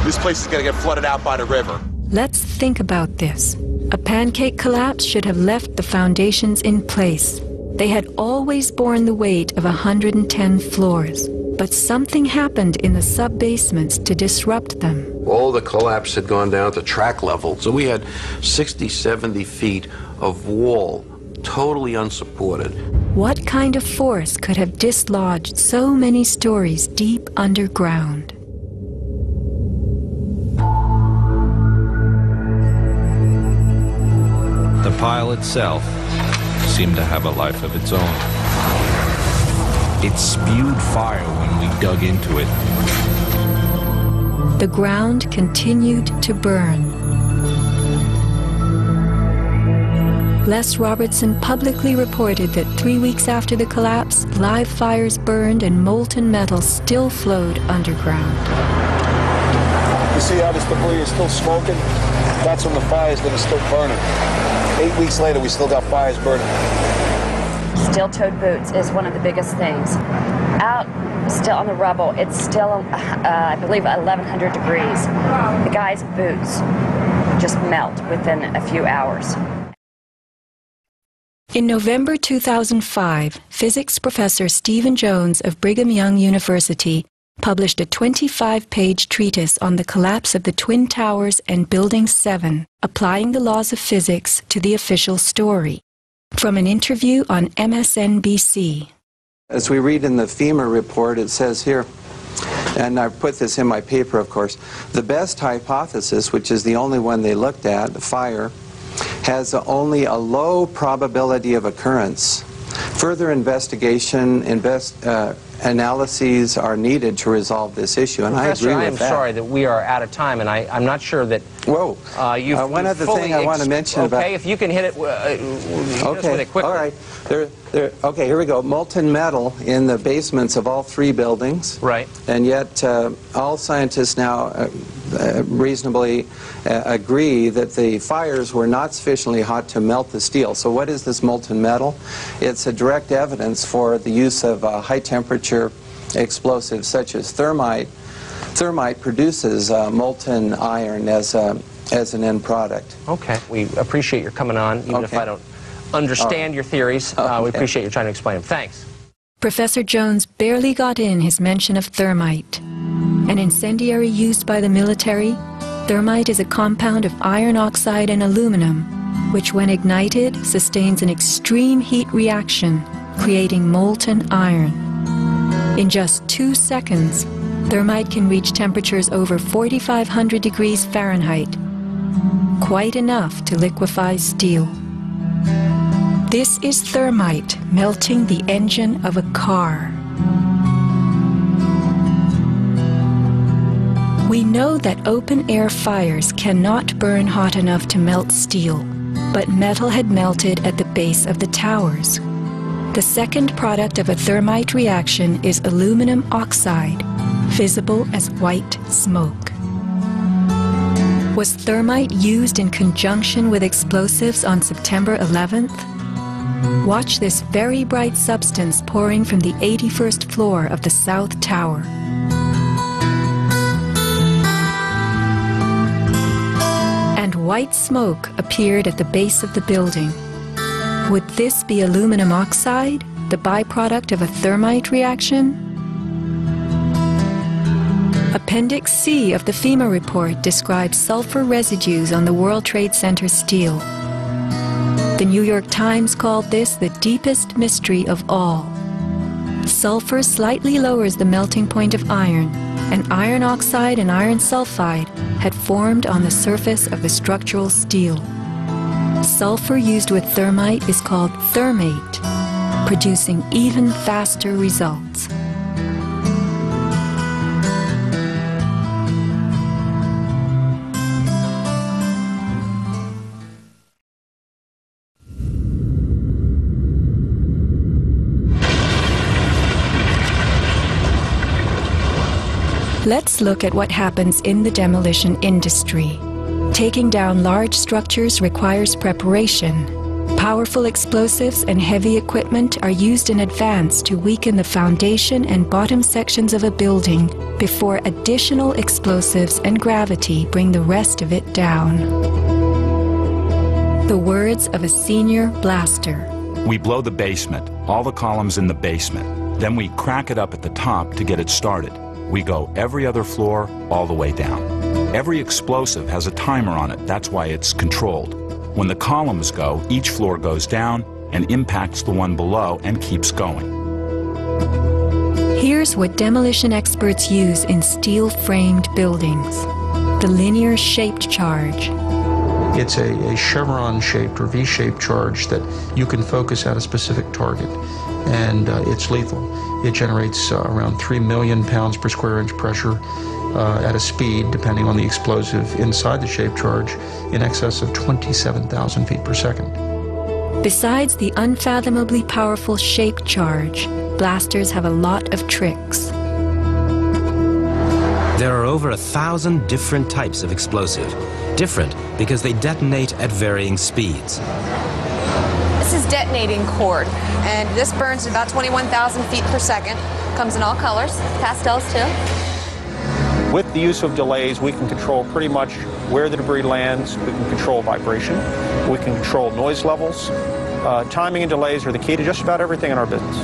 this place is going to get flooded out by the river. Let's think about this. A pancake collapse should have left the foundations in place. They had always borne the weight of 110 floors, but something happened in the sub-basements to disrupt them. All the collapse had gone down to track level, so we had 60, 70 feet of wall, totally unsupported. What kind of force could have dislodged so many stories deep underground? The pile itself seemed to have a life of its own. It spewed fire when we dug into it. The ground continued to burn. Les Robertson publicly reported that 3 weeks after the collapse, live fires burned and molten metal still flowed underground. You see how this debris is still smoking? That's from the fires that are still burning. 8 weeks later, we still got fires burning. Steel-toed boots is one of the biggest things. Out, still on the rubble, it's still, I believe, 1,100 degrees. The guy's boots just melt within a few hours. In November 2005, physics professor Stephen Jones of Brigham Young University published a 25-page treatise on the collapse of the Twin Towers and Building 7, applying the laws of physics to the official story. From an interview on MSNBC. As we read in the FEMA report, it says here, and I put this in my paper, of course, the best hypothesis, which is the only one they looked at, fire, has only a low probability of occurrence. Further investigation, analyses are needed to resolve this issue, and Professor, I agree with that. I am sorry that we are out of time, and I'm not sure that... Whoa. One other thing I want to mention about... Okay, if you can hit it, hit us with it quickly. All right. Okay, here we go. Molten metal in the basements of all 3 buildings. Right. And yet all scientists now reasonably agree that the fires were not sufficiently hot to melt the steel. So what is this molten metal? It's a direct evidence for the use of high-temperature explosives such as thermite. Thermite produces molten iron as an end product. Okay. We appreciate your coming on, even if I don't understand your theories. We appreciate you trying to explain them. Thanks. Professor Jones barely got in his mention of thermite. An incendiary used by the military, thermite is a compound of iron oxide and aluminum, which when ignited sustains an extreme heat reaction, creating molten iron. In just 2 seconds, thermite can reach temperatures over 4,500 degrees Fahrenheit, quite enough to liquefy steel. This is thermite melting the engine of a car. We know that open-air fires cannot burn hot enough to melt steel, but metal had melted at the base of the towers. The second product of a thermite reaction is aluminum oxide, visible as white smoke. Was thermite used in conjunction with explosives on September 11th? Watch this very bright substance pouring from the 81st floor of the South Tower. And white smoke appeared at the base of the building. Would this be aluminum oxide, the byproduct of a thermite reaction? Appendix C of the FEMA report describes sulfur residues on the World Trade Center steel. The New York Times called this the deepest mystery of all. Sulfur slightly lowers the melting point of iron, and iron oxide and iron sulfide had formed on the surface of the structural steel. Sulfur used with thermite is called thermate, producing even faster results. Let's look at what happens in the demolition industry. Taking down large structures requires preparation. Powerful explosives and heavy equipment are used in advance to weaken the foundation and bottom sections of a building before additional explosives and gravity bring the rest of it down. The words of a senior blaster, We blow the basement, all the columns in the basement. Then we crack it up at the top to get it started. We go every other floor, all the way down. Every explosive has a timer on it, that's why it's controlled. When the columns go, each floor goes down and impacts the one below and keeps going. Here's what demolition experts use in steel-framed buildings: the linear-shaped charge. It's a chevron-shaped or V-shaped charge that you can focus at a specific target, and it's lethal. It generates around 3 million pounds per square inch pressure at a speed, depending on the explosive inside the shaped charge, in excess of 27,000 feet per second. Besides the unfathomably powerful shaped charge, blasters have a lot of tricks. There are over 1,000 different types of explosive. Different because they detonate at varying speeds. This is detonating cord, and this burns at about 21,000 feet per second. Comes in all colors, pastels too. With the use of delays, we can control pretty much where the debris lands. We can control vibration. We can control noise levels. Timing and delays are the key to just about everything in our business.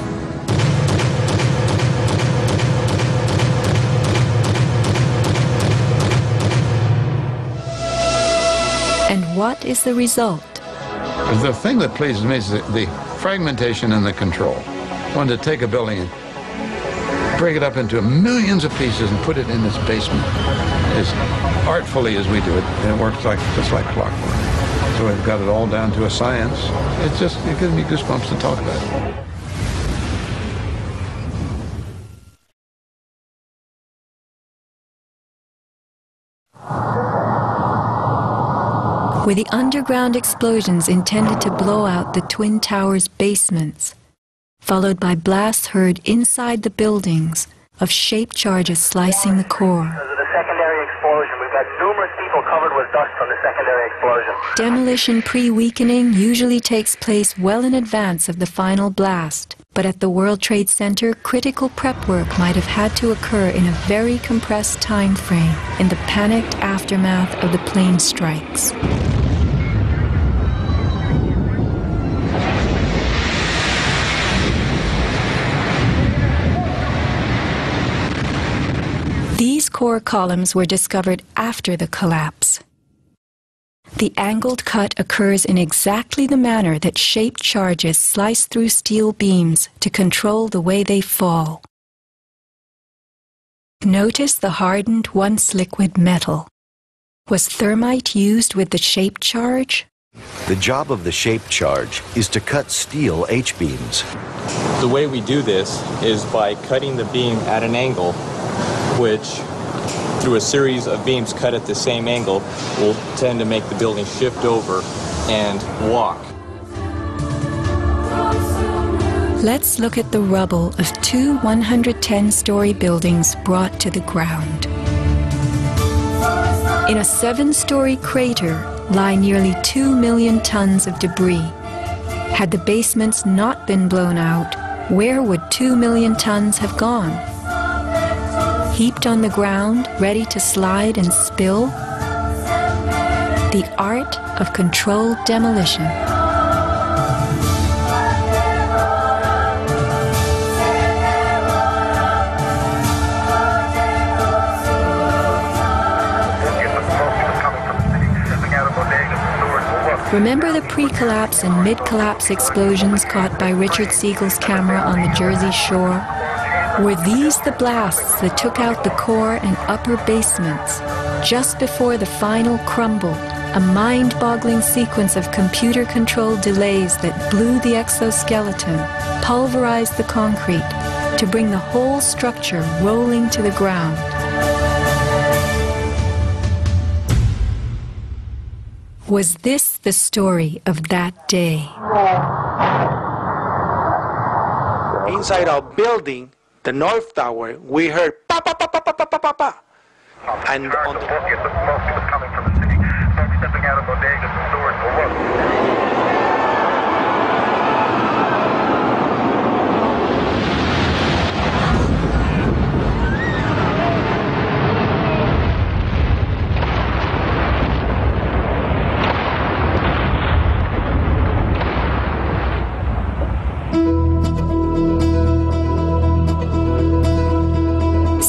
And what is the result? The thing that pleases me is the fragmentation and the control. One to take a building and break it up into millions of pieces and put it in its basement as artfully as we do it, and it works just like clockwork. So we've got it all down to a science. It gives me goosebumps to talk about it. Were the underground explosions intended to blow out the Twin Towers' basements, followed by blasts heard inside the buildings of shaped charges slicing the core? Because of the secondary explosion, we've got numerous people covered with dust from the secondary explosion. Demolition pre-weakening usually takes place well in advance of the final blast, but at the World Trade Center, critical prep work might have had to occur in a very compressed time frame in the panicked aftermath of the plane strikes. These core columns were discovered after the collapse. The angled cut occurs in exactly the manner that shaped charges slice through steel beams to control the way they fall. Notice the hardened once-liquid metal. Was thermite used with the shaped charge? The job of the shaped charge is to cut steel H-beams. The way we do this is by cutting the beam at an angle, which, through a series of beams cut at the same angle, will tend to make the building shift over and walk. Let's look at the rubble of two 110-story buildings brought to the ground. In a 7-story crater lie nearly 2 million tons of debris. Had the basements not been blown out, where would 2 million tons have gone? Heaped on the ground, ready to slide and spill? The art of controlled demolition. Remember the pre-collapse and mid-collapse explosions caught by Richard Siegel's camera on the Jersey Shore? Were these the blasts that took out the core and upper basements just before the final crumble, a mind-boggling sequence of computer-controlled delays that blew the exoskeleton, pulverized the concrete, to bring the whole structure rolling to the ground? Was this the story of that day? Inside our building, the North Tower, we heard pa pa pa pa pa pa pa pa pa. And on the smoke was coming from the city. Smoke stepping out of bodegas and stores below.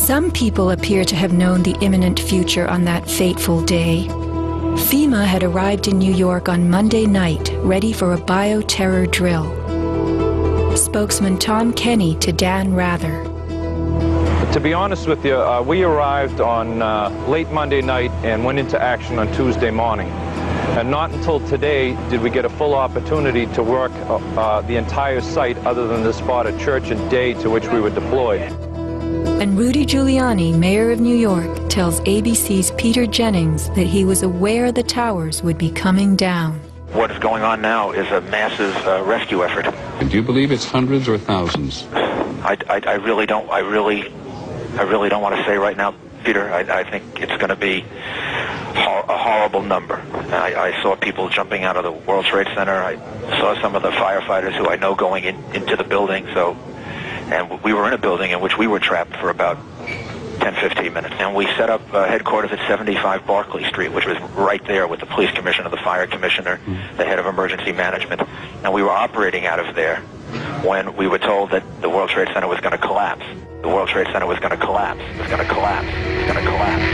Some people appear to have known the imminent future on that fateful day. FEMA had arrived in New York on Monday night, ready for a bioterror drill. Spokesman Tom Kenny to Dan Rather. To be honest with you, we arrived on late Monday night and went into action on Tuesday morning. And not until today did we get a full opportunity to work the entire site other than the spot at Church and Day to which we were deployed. And Rudy Giuliani, mayor of New York, tells ABC's Peter Jennings that he was aware the towers would be coming down. What is going on now is a massive rescue effort. Do you believe it's hundreds or thousands? I really don't want to say right now, Peter. I think it's going to be a horrible number. I saw people jumping out of the World Trade Center. I saw some of the firefighters who I know going into the building. And we were in a building in which we were trapped for about 10-15 minutes. And we set up headquarters at 75 Barclay Street, which was right there with the police commissioner, the fire commissioner, the head of emergency management. And we were operating out of there when we were told that the World Trade Center was going to collapse. The World Trade Center was going to collapse. It was going to collapse. It was going to collapse.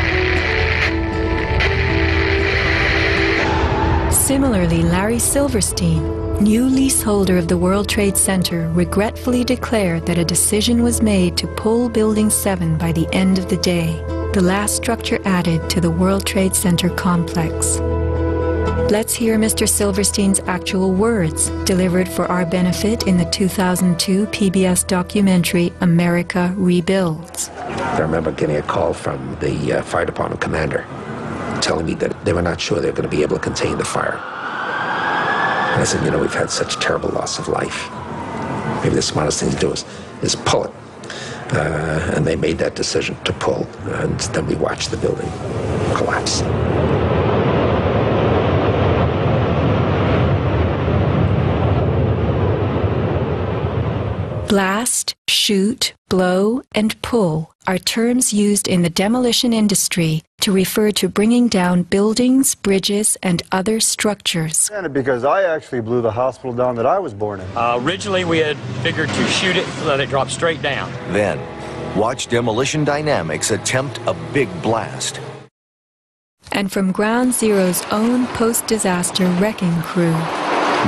Similarly, Larry Silverstein, new leaseholder of the World Trade Center, regretfully declared that a decision was made to pull Building 7 by the end of the day, the last structure added to the World Trade Center complex. Let's hear Mr. Silverstein's actual words, delivered for our benefit in the 2002 PBS documentary America Rebuilds. I remember getting a call from the fire department commander telling me that they were not sure they were going to be able to contain the fire. And I said, you know, we've had such terrible loss of life. Maybe the smartest thing to do is pull it. And they made that decision to pull, and then we watched the building collapse. Blast, shoot, blow, and pull are terms used in the demolition industry to refer to bringing down buildings, bridges, and other structures. Because I actually blew the hospital down that I was born in. Originally, we had figured to shoot it so that it dropped straight down. Then, watch Demolition Dynamics attempt a big blast. And from Ground Zero's own post-disaster wrecking crew.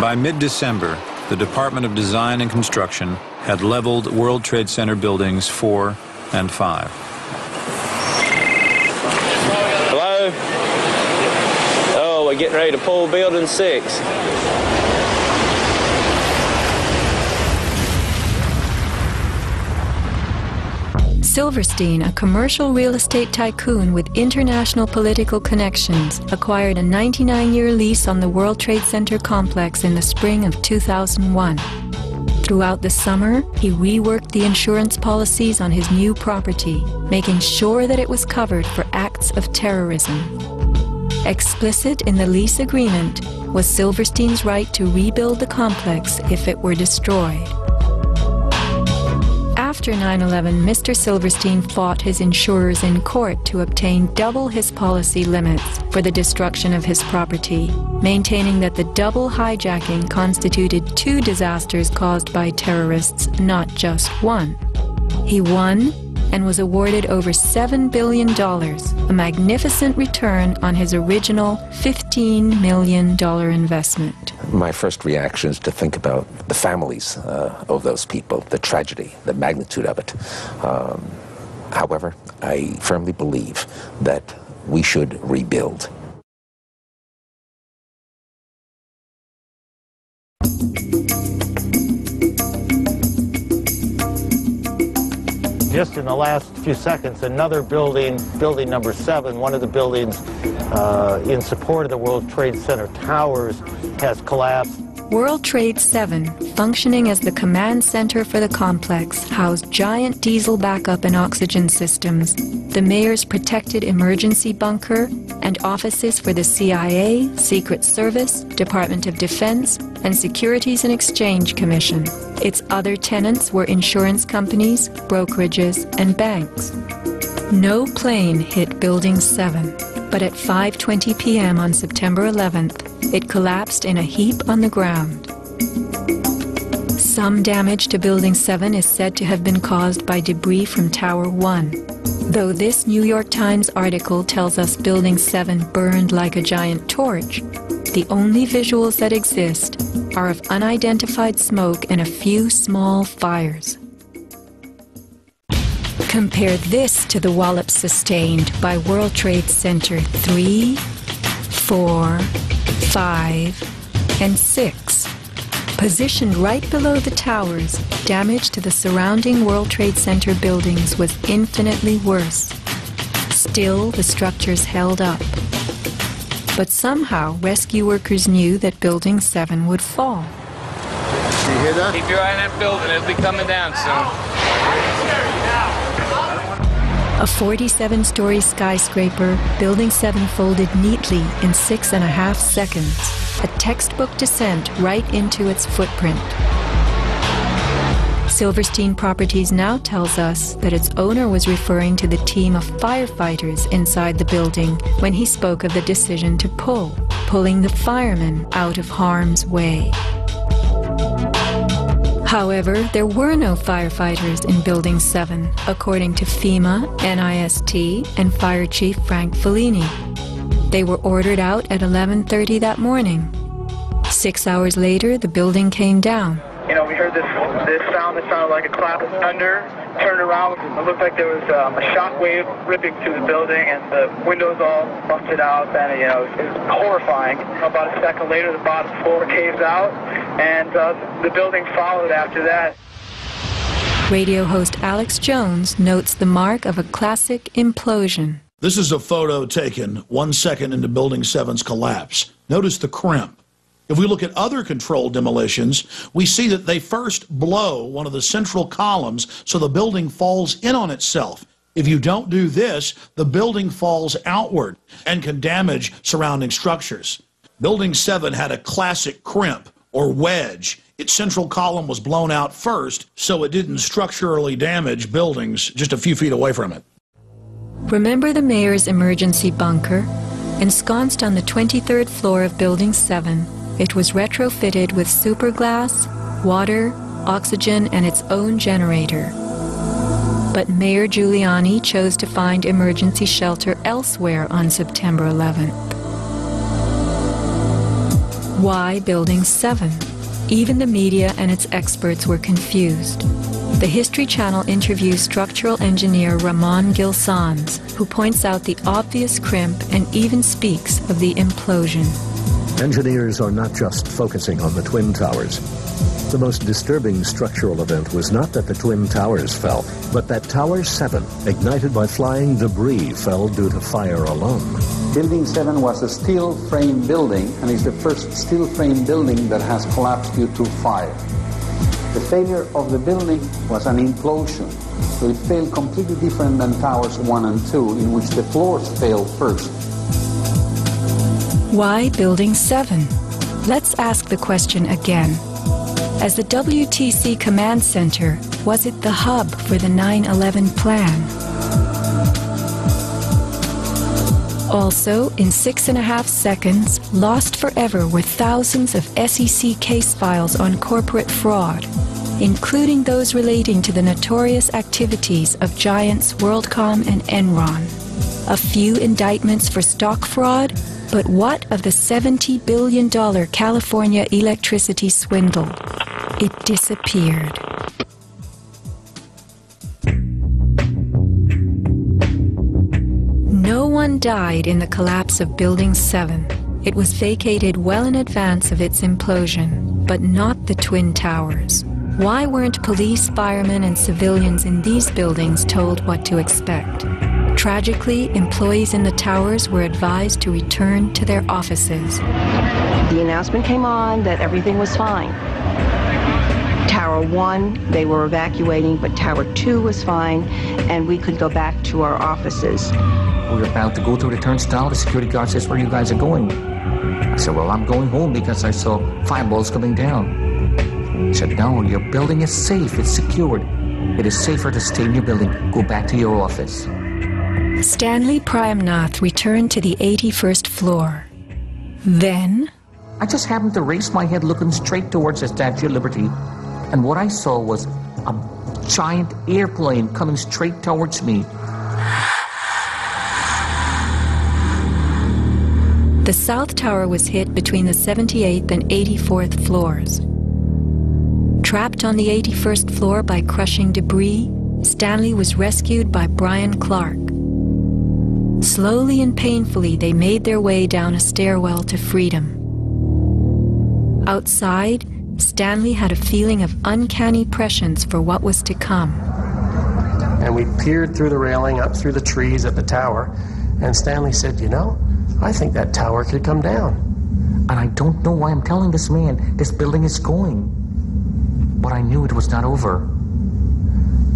By mid-December, the Department of Design and Construction had leveled World Trade Center buildings 4 and 5. Hello? Oh, we're getting ready to pull building 6. Silverstein, a commercial real estate tycoon with international political connections, acquired a 99-year lease on the World Trade Center complex in the spring of 2001. Throughout the summer, he reworked the insurance policies on his new property, making sure that it was covered for acts of terrorism. Explicit in the lease agreement was Silverstein's right to rebuild the complex if it were destroyed. After 9/11, Mr. Silverstein fought his insurers in court to obtain double his policy limits for the destruction of his property, maintaining that the double hijacking constituted 2 disasters caused by terrorists, not just one. He won and was awarded over $7 billion, a magnificent return on his original $15 million investment. My first reaction is to think about the families of those people, the tragedy, the magnitude of it. However, I firmly believe that we should rebuild. Just in the last few seconds, another building, building number 7, one of the buildings in support of the World Trade Center towers, has collapsed. World Trade 7, functioning as the command center for the complex, housed giant diesel backup and oxygen systems, the mayor's protected emergency bunker, and offices for the CIA, Secret Service, Department of Defense, and Securities and Exchange Commission. Its other tenants were insurance companies, brokerages, and banks. No plane hit Building 7, but at 5:20 p.m. on September 11th, it collapsed in a heap on the ground. Some damage to Building 7 is said to have been caused by debris from Tower 1. Though this New York Times article tells us Building 7 burned like a giant torch, the only visuals that exist are of unidentified smoke and a few small fires. Compare this to the wallops sustained by World Trade Center 3, 4, 5, and 6. Positioned right below the towers, damage to the surrounding World Trade Center buildings was infinitely worse. Still, the structures held up. But somehow, rescue workers knew that Building 7 would fall. You hear that? Keep your eye on that building. It'll be coming down soon. A 47-story skyscraper, Building 7 folded neatly in 6.5 seconds. A textbook descent right into its footprint. Silverstein Properties now tells us that its owner was referring to the team of firefighters inside the building when he spoke of the decision to pulling the firemen out of harm's way. However, there were no firefighters in Building 7, according to FEMA, NIST, and Fire Chief Frank Fellini. They were ordered out at 11:30 that morning. 6 hours later, the building came down. You know, we heard this sound that sounded like a clap of thunder. Turned around, it looked like there was a shock wave ripping through the building, and the windows all busted out, and it was horrifying. About a second later, the bottom floor caves out, and the building followed after that. Radio host Alex Jones notes the mark of a classic implosion. This is a photo taken 1 second into Building 7's collapse. Notice the crimp. If we look at other controlled demolitions, we see that they first blow one of the central columns so the building falls in on itself. If you don't do this, the building falls outward and can damage surrounding structures. Building 7 had a classic crimp or wedge. Its central column was blown out first, so it didn't structurally damage buildings just a few feet away from it. Remember the mayor's emergency bunker? Ensconced on the 23rd floor of Building 7, it was retrofitted with superglass, water, oxygen, and its own generator. But Mayor Giuliani chose to find emergency shelter elsewhere on September 11th. Why Building 7? Even the media and its experts were confused. The History Channel interviews structural engineer Ramon Gilsans, who points out the obvious crimp and even speaks of the implosion. Engineers are not just focusing on the Twin Towers. The most disturbing structural event was not that the Twin Towers fell, but that Tower 7, ignited by flying debris, fell due to fire alone. Building 7 was a steel frame building, and is the first steel frame building that has collapsed due to fire. The failure of the building was an implosion, so it failed completely different than Towers 1 and 2, in which the floors failed first. Why Building 7? Let's ask the question again. As the WTC Command Center, was it the hub for the 9/11 plan? Also, in 6.5 seconds, lost forever were thousands of SEC case files on corporate fraud, including those relating to the notorious activities of giants WorldCom and Enron. A few indictments for stock fraud, but what of the $70 billion California electricity swindle? It disappeared. No one died in the collapse of Building 7. It was vacated well in advance of its implosion, but not the Twin Towers. Why weren't police, firemen, and civilians in these buildings told what to expect? Tragically, employees in the towers were advised to return to their offices. The announcement came on that everything was fine. Tower 1, they were evacuating, but Tower 2 was fine, and we could go back to our offices. We were about to go through the turnstile. The security guard says, "Where you guys are going?" I said, "Well, I'm going home because I saw fireballs coming down." He said, "No, your building is safe. It's secured. It is safer to stay in your building. Go back to your office." Stanley Prayamnath returned to the 81st floor. Then I just happened to raise my head looking straight towards the Statue of Liberty, and what I saw was a giant airplane coming straight towards me. The South Tower was hit between the 78th and 84th floors. Trapped on the 81st floor by crushing debris, Stanley was rescued by Brian Clark. Slowly and painfully, they made their way down a stairwell to freedom. Outside, Stanley had a feeling of uncanny prescience for what was to come. And we peered through the railing, up through the trees at the tower, and Stanley said, "You know, I think that tower could come down." And I don't know why I'm telling this man this building is going. But I knew it was not over.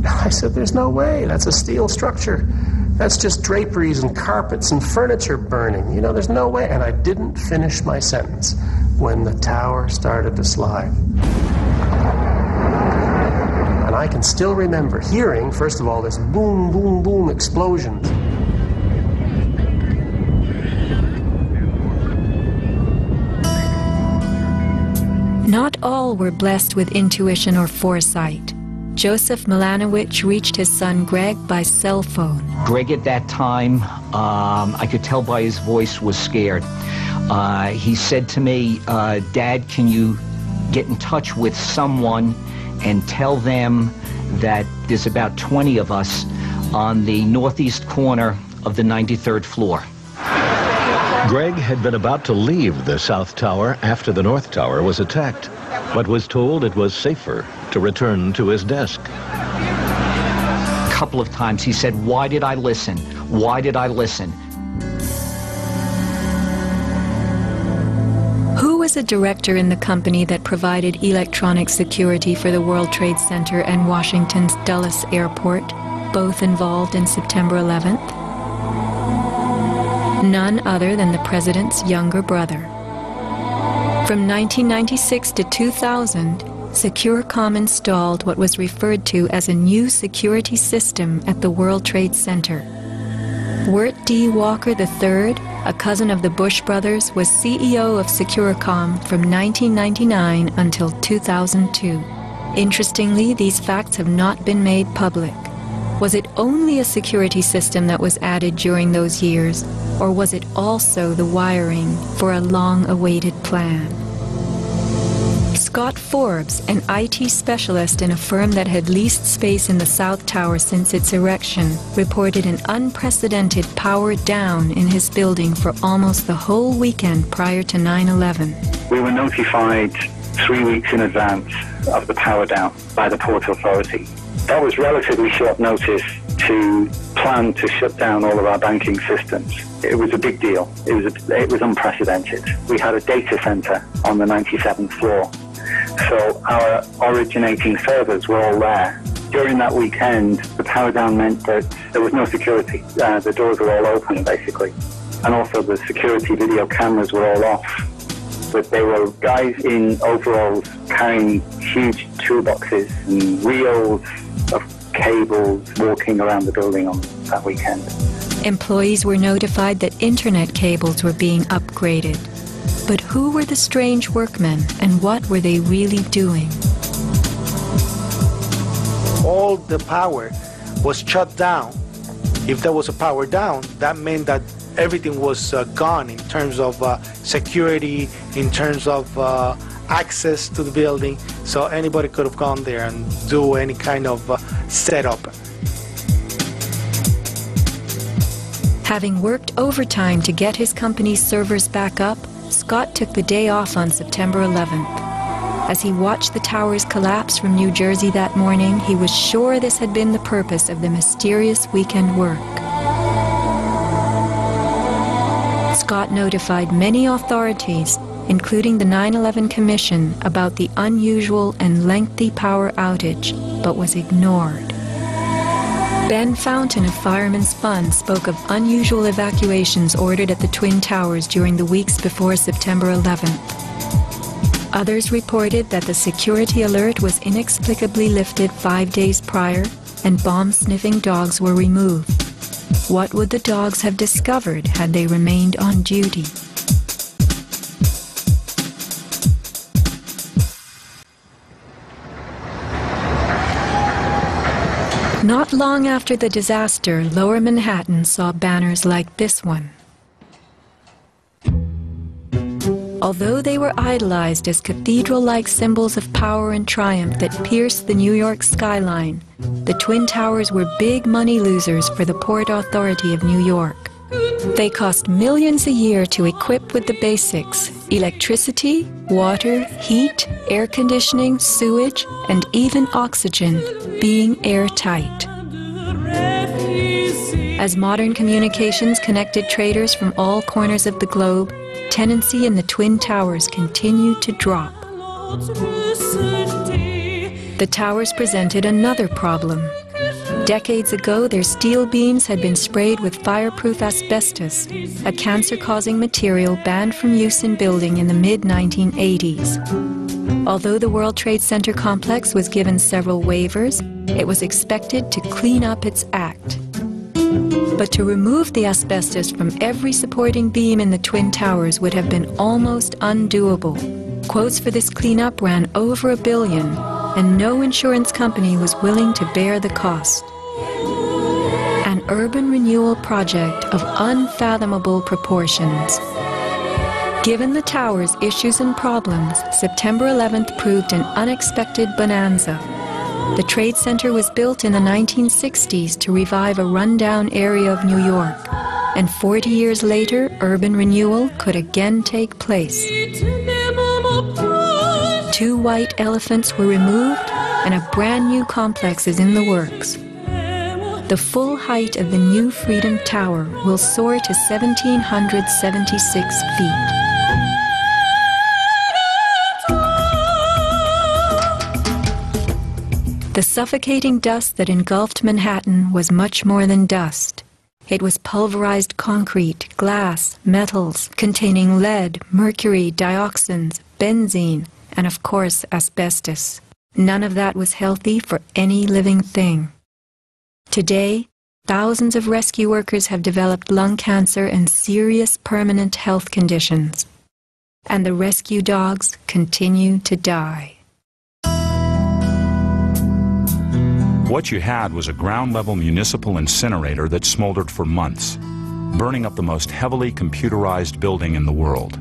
I said, "There's no way. That's a steel structure. That's just draperies and carpets and furniture burning. You know, there's no way." And I didn't finish my sentence when the tower started to slide. And I can still remember hearing, first of all, this boom, boom, boom explosions. Not all were blessed with intuition or foresight. Joseph Milanowicz reached his son Greg by cell phone. Greg at that time, I could tell by his voice, was scared. He said to me, "Dad, can you get in touch with someone and tell them that there's about 20 of us on the northeast corner of the 93rd floor." Greg had been about to leave the South Tower after the North Tower was attacked, but was told it was safer to return to his desk. A couple of times he said, "Why did I listen? Why did I listen?" Who was a director in the company that provided electronic security for the World Trade Center and Washington's Dulles Airport, both involved in September 11th? None other than the president's younger brother. From 1996 to 2000, Securacom installed what was referred to as a new security system at the World Trade Center. Wirt D. Walker III, a cousin of the Bush brothers, was CEO of Securacom from 1999 until 2002. Interestingly, these facts have not been made public. Was it only a security system that was added during those years, or was it also the wiring for a long-awaited plan? Scott Forbes, an IT specialist in a firm that had leased space in the South Tower since its erection, reported an unprecedented power down in his building for almost the whole weekend prior to 9/11. We were notified 3 weeks in advance of the power down by the Port Authority. That was relatively short notice to plan to shut down all of our banking systems. It was a big deal. It was unprecedented. We had a data center on the 97th floor, so our originating servers were all there. During that weekend, the power down meant that there was no security. The doors were all open, basically. And also the security video cameras were all off. But there were guys in overalls carrying huge toolboxes and reels of cables walking around the building on that weekend. Employees were notified that internet cables were being upgraded. But who were the strange workmen, and what were they really doing? All the power was shut down. If there was a power down, that meant that everything was gone in terms of security, in terms of access to the building, so anybody could have gone there and do any kind of setup. Having worked overtime to get his company's servers back up, Scott took the day off on September 11th. As he watched the towers collapse from New Jersey that morning, he was sure this had been the purpose of the mysterious weekend work. Scott notified many authorities, including the 9/11 Commission, about the unusual and lengthy power outage, but was ignored. Ben Fountain of Fireman's Fund spoke of unusual evacuations ordered at the Twin Towers during the weeks before September 11th. Others reported that the security alert was inexplicably lifted 5 days prior and bomb-sniffing dogs were removed. What would the dogs have discovered had they remained on duty? Not long after the disaster, Lower Manhattan saw banners like this one. Although they were idolized as cathedral-like symbols of power and triumph that pierced the New York skyline, the Twin Towers were big money losers for the Port Authority of New York. They cost millions a year to equip with the basics: electricity, water, heat, air conditioning, sewage, and even oxygen, being airtight. As modern communications connected traders from all corners of the globe, tenancy in the Twin Towers continued to drop. The towers presented another problem. Decades ago, their steel beams had been sprayed with fireproof asbestos, a cancer-causing material banned from use in building in the mid-1980s. Although the World Trade Center complex was given several waivers, it was expected to clean up its act. But to remove the asbestos from every supporting beam in the Twin Towers would have been almost undoable. Quotes for this cleanup ran over $1 billion, and no insurance company was willing to bear the cost. An urban renewal project of unfathomable proportions. Given the tower's issues and problems, September 11th proved an unexpected bonanza. The Trade Center was built in the 1960s to revive a rundown area of New York, and 40 years later, urban renewal could again take place. 2 white elephants were removed, and a brand new complex is in the works. The full height of the new Freedom Tower will soar to 1,776 feet. The suffocating dust that engulfed Manhattan was much more than dust. It was pulverized concrete, glass, metals containing lead, mercury, dioxins, benzene, and of course asbestos. None of that was healthy for any living thing. Today, thousands of rescue workers have developed lung cancer and serious permanent health conditions. And the rescue dogs continue to die. What you had was a ground-level municipal incinerator that smoldered for months, burning up the most heavily computerized building in the world.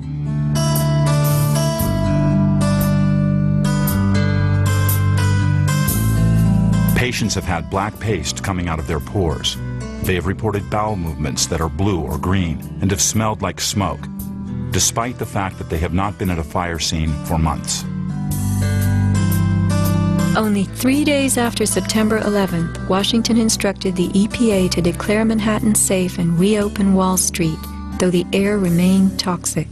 Patients have had black paste coming out of their pores. They have reported bowel movements that are blue or green and have smelled like smoke, despite the fact that they have not been at a fire scene for months. Only 3 days after September 11th, Washington instructed the EPA to declare Manhattan safe and reopen Wall Street, though the air remained toxic.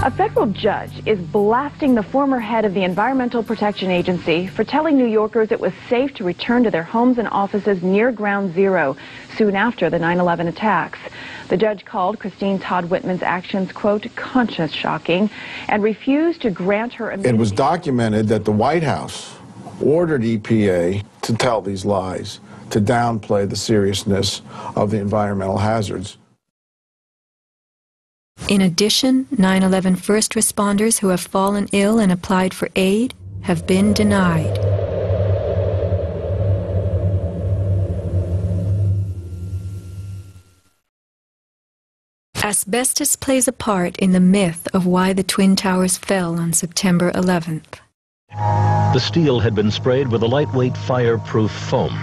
A federal judge is blasting the former head of the Environmental Protection Agency for telling New Yorkers it was safe to return to their homes and offices near Ground Zero soon after the 9/11 attacks. The judge called Christine Todd Whitman's actions, quote, conscience shocking, and refused to grant her immunity. It was documented that the White House ordered EPA to tell these lies, to downplay the seriousness of the environmental hazards. In addition, 9/11 first responders who have fallen ill and applied for aid have been denied. Asbestos plays a part in the myth of why the Twin Towers fell on September 11th. The steel had been sprayed with a lightweight fireproof foam,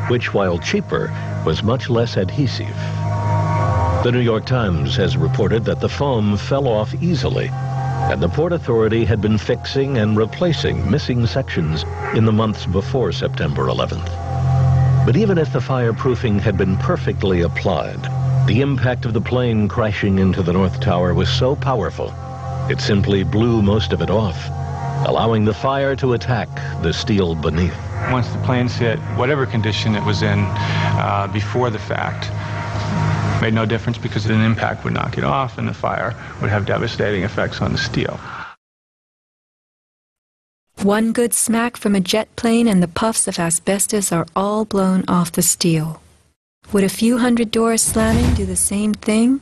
which, while cheaper, was much less adhesive. The New York Times has reported that the foam fell off easily, and the Port Authority had been fixing and replacing missing sections in the months before September 11th. But even if the fireproofing had been perfectly applied, the impact of the plane crashing into the North Tower was so powerful, it simply blew most of it off, allowing the fire to attack the steel beneath. Once the planes hit, whatever condition it was in before the fact, made no difference because an impact would knock it off and the fire would have devastating effects on the steel. One good smack from a jet plane and the puffs of asbestos are all blown off the steel. Would a few hundred doors slamming do the same thing?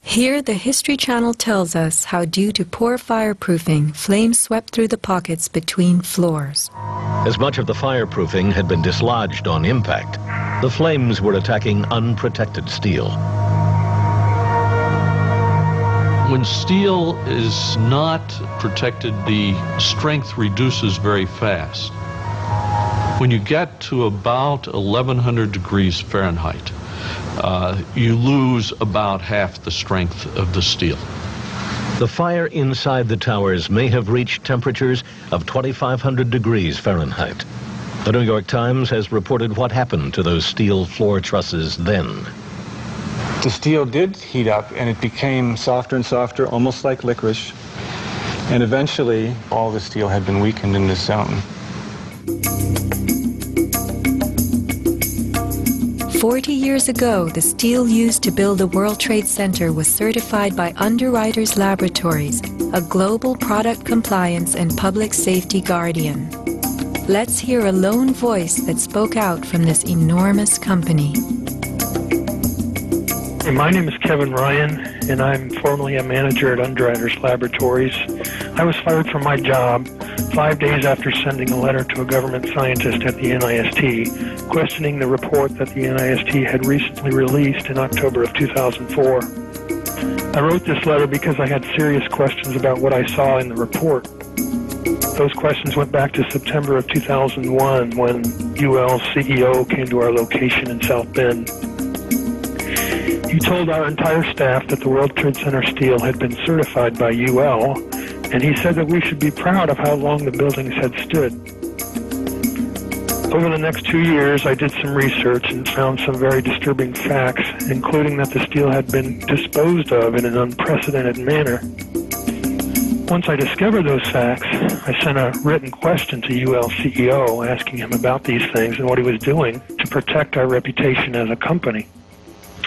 Here, the History Channel tells us how, due to poor fireproofing, flames swept through the pockets between floors. As much of the fireproofing had been dislodged on impact, the flames were attacking unprotected steel. When steel is not protected, the strength reduces very fast. When you get to about 1100 degrees Fahrenheit, you lose about half the strength of the steel. The fire inside the towers may have reached temperatures of 2,500 degrees Fahrenheit. The New York Times has reported what happened to those steel floor trusses then. The steel did heat up, and it became softer and softer, almost like licorice. And eventually, all the steel had been weakened in this zone. 40 years ago, the steel used to build the World Trade Center was certified by Underwriters Laboratories, a global product compliance and public safety guardian. Let's hear a lone voice that spoke out from this enormous company. My name is Kevin Ryan, and I'm formerly a manager at Underwriters Laboratories. I was fired from my job 5 days after sending a letter to a government scientist at the NIST, questioning the report that the NIST had recently released in October of 2004. I wrote this letter because I had serious questions about what I saw in the report. Those questions went back to September of 2001 when UL's CEO came to our location in South Bend. He told our entire staff that the World Trade Center steel had been certified by UL, and he said that we should be proud of how long the buildings had stood. Over the next 2 years, I did some research and found some very disturbing facts, including that the steel had been disposed of in an unprecedented manner. Once I discovered those facts, I sent a written question to UL CEO asking him about these things and what he was doing to protect our reputation as a company.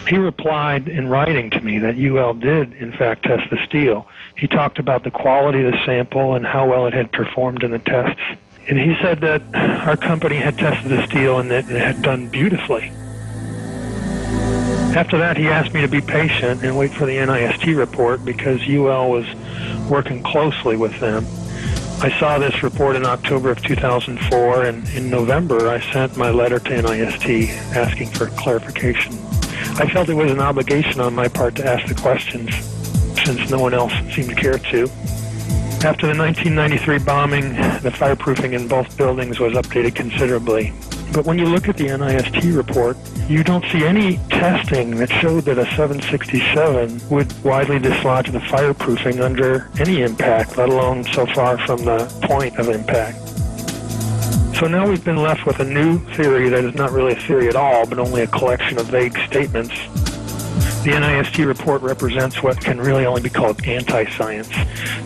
He replied in writing to me that UL did, in fact, test the steel. He talked about the quality of the sample and how well it had performed in the tests. And he said that our company had tested the steel and that it had done beautifully. After that, he asked me to be patient and wait for the NIST report because UL was working closely with them. I saw this report in October of 2004, and in November, I sent my letter to NIST asking for clarification. I felt it was an obligation on my part to ask the questions, since no one else seemed to care to. After the 1993 bombing, the fireproofing in both buildings was updated considerably. But when you look at the NIST report, you don't see any testing that showed that a 767 would widely dislodge the fireproofing under any impact, let alone so far from the point of impact. So now we've been left with a new theory that is not really a theory at all, but only a collection of vague statements. The NIST report represents what can really only be called anti-science.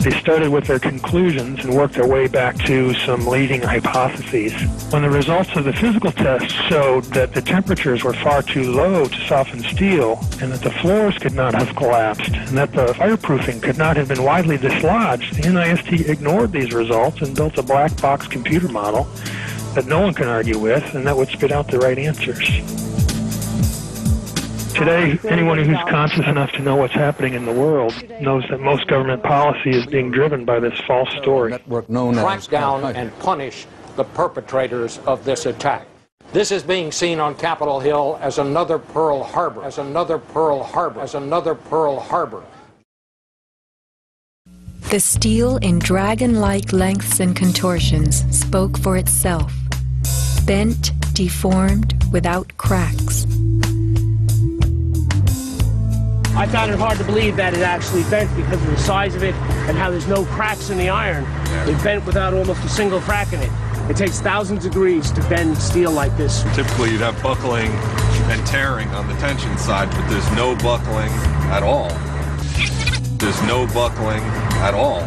They started with their conclusions and worked their way back to some leading hypotheses. When the results of the physical tests showed that the temperatures were far too low to soften steel, and that the floors could not have collapsed, and that the fireproofing could not have been widely dislodged, the NIST ignored these results and built a black box computer model that no one can argue with and that would spit out the right answers. Today, anyone who's conscious enough to know what's happening in the world knows that most government policy is being driven by this false story. Track down and punish the perpetrators of this attack. This is being seen on Capitol Hill as another Pearl Harbor, as another Pearl Harbor, as another Pearl Harbor. The steel in dragon-like lengths and contortions spoke for itself. Bent, deformed, without cracks. I found it hard to believe that it actually bent because of the size of it and how there's no cracks in the iron. It bent without almost a single crack in it. It takes thousands of degrees to bend steel like this. Typically you'd have buckling and tearing on the tension side, but there's no buckling at all. There's no buckling at all.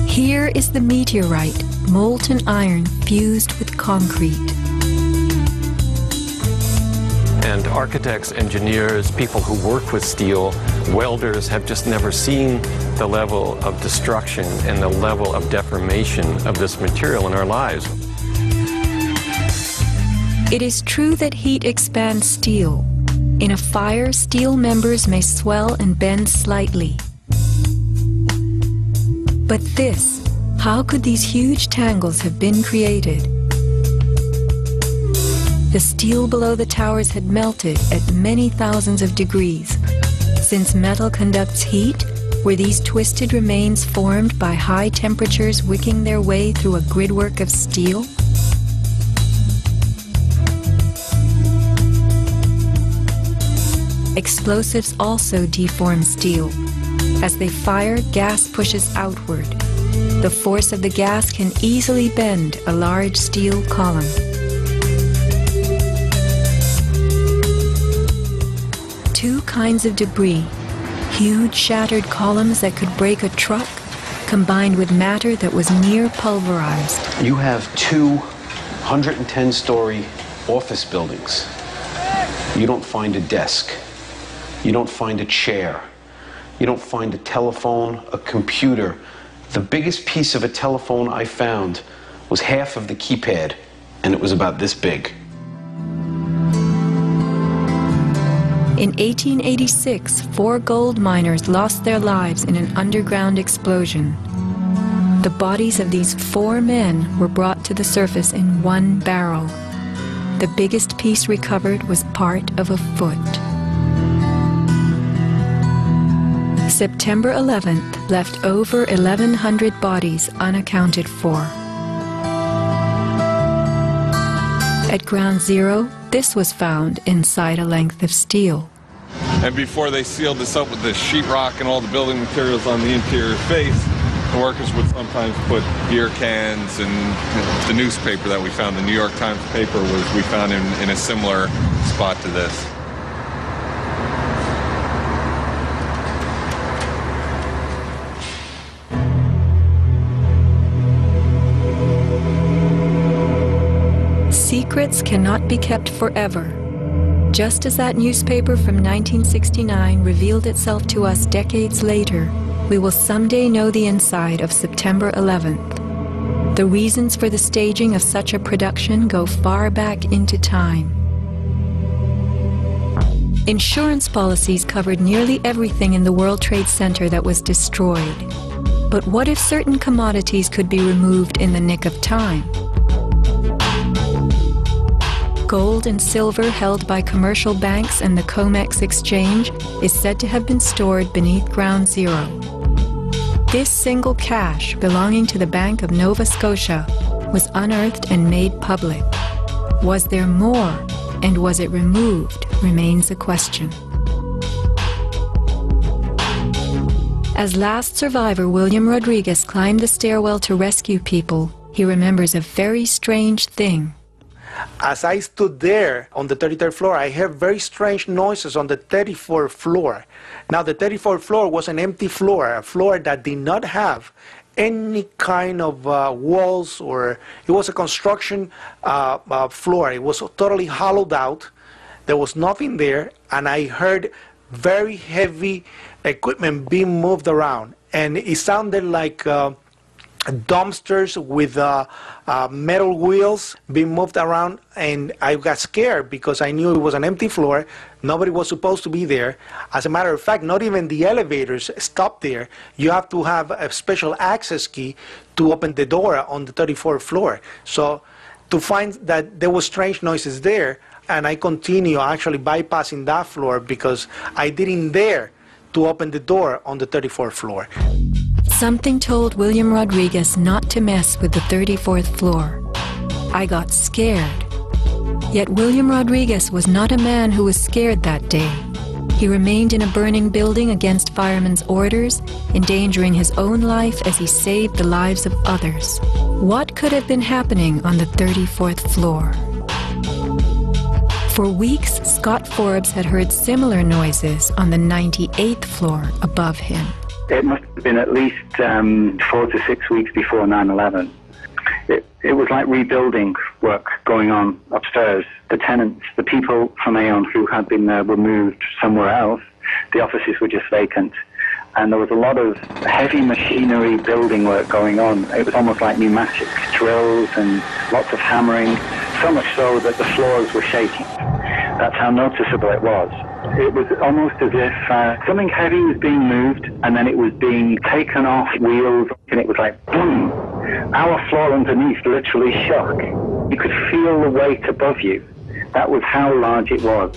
Here is the meteorite, molten iron fused with concrete. And architects, engineers, people who work with steel, welders have just never seen the level of destruction and the level of deformation of this material in our lives. It is true that heat expands steel. In a fire, steel members may swell and bend slightly. But this, how could these huge tangles have been created? The steel below the towers had melted at many thousands of degrees. Since metal conducts heat, were these twisted remains formed by high temperatures wicking their way through a gridwork of steel? Explosives also deform steel. As they fire, gas pushes outward. The force of the gas can easily bend a large steel column. Two kinds of debris, huge shattered columns that could break a truck, combined with matter that was near pulverized. You have 2 110-story office buildings. You don't find a desk. You don't find a chair. You don't find a telephone, a computer. The biggest piece of a telephone I found was half of the keypad, and it was about this big. In 1886, 4 gold miners lost their lives in an underground explosion. The bodies of these 4 men were brought to the surface in 1 barrel. The biggest piece recovered was part of a foot. September 11th left over 1,100 bodies unaccounted for. At Ground Zero, this was found inside a length of steel. And before they sealed this up with the sheetrock and all the building materials on the interior face, the workers would sometimes put beer cans and the newspaper that we found, the New York Times paper, we found in a similar spot to this. Secrets cannot be kept forever. Just as that newspaper from 1969 revealed itself to us decades later, we will someday know the inside of September 11th. The reasons for the staging of such a production go far back into time. Insurance policies covered nearly everything in the World Trade Center that was destroyed. But what if certain commodities could be removed in the nick of time? Gold and silver held by commercial banks and the COMEX exchange is said to have been stored beneath Ground Zero. This single cache belonging to the Bank of Nova Scotia was unearthed and made public. Was there more, and was it removed, remains a question. As last survivor William Rodriguez climbed the stairwell to rescue people, he remembers a very strange thing. As I stood there on the 33rd floor, I heard very strange noises on the 34th floor. Now, the 34th floor was an empty floor, a floor that did not have any kind of walls, or it was a construction floor. It was totally hollowed out. There was nothing there, and I heard very heavy equipment being moved around, and it sounded like dumpsters with metal wheels being moved around, and I got scared because I knew it was an empty floor. Nobody was supposed to be there. As a matter of fact, not even the elevators stopped there. You have to have a special access key to open the door on the 34th floor. So to find that there were strange noises there, and I continue actually bypassing that floor because I didn't dare to open the door on the 34th floor. Something told William Rodriguez not to mess with the 34th floor. I got scared. Yet William Rodriguez was not a man who was scared that day. He remained in a burning building against firemen's orders, endangering his own life as he saved the lives of others. What could have been happening on the 34th floor? For weeks, Scott Forbes had heard similar noises on the 98th floor above him. It must have been at least 4 to 6 weeks before 9/11. It was like rebuilding work going on upstairs. The tenants, the people from Aon who had been there were moved somewhere else. The offices were just vacant. And there was a lot of heavy machinery building work going on. It was almost like pneumatic drills and lots of hammering, so much so that the floors were shaking. That's how noticeable it was. It was almost as if something heavy was being moved and then it was being taken off wheels, and it was like boom. Our floor underneath literally shook. You could feel the weight above you. That was how large it was.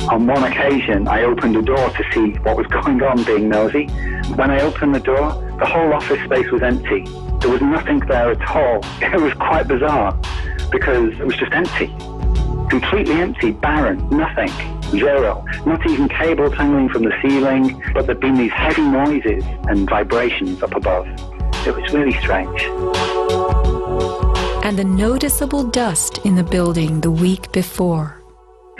On one occasion, I opened the door to see what was going on, being nosy. When I opened the door, the whole office space was empty. There was nothing there at all. It was quite bizarre because it was just empty. Completely empty, barren, nothing, zero. Not even cables hanging from the ceiling, but there'd been these heavy noises and vibrations up above. It was really strange. And the noticeable dust in the building the week before.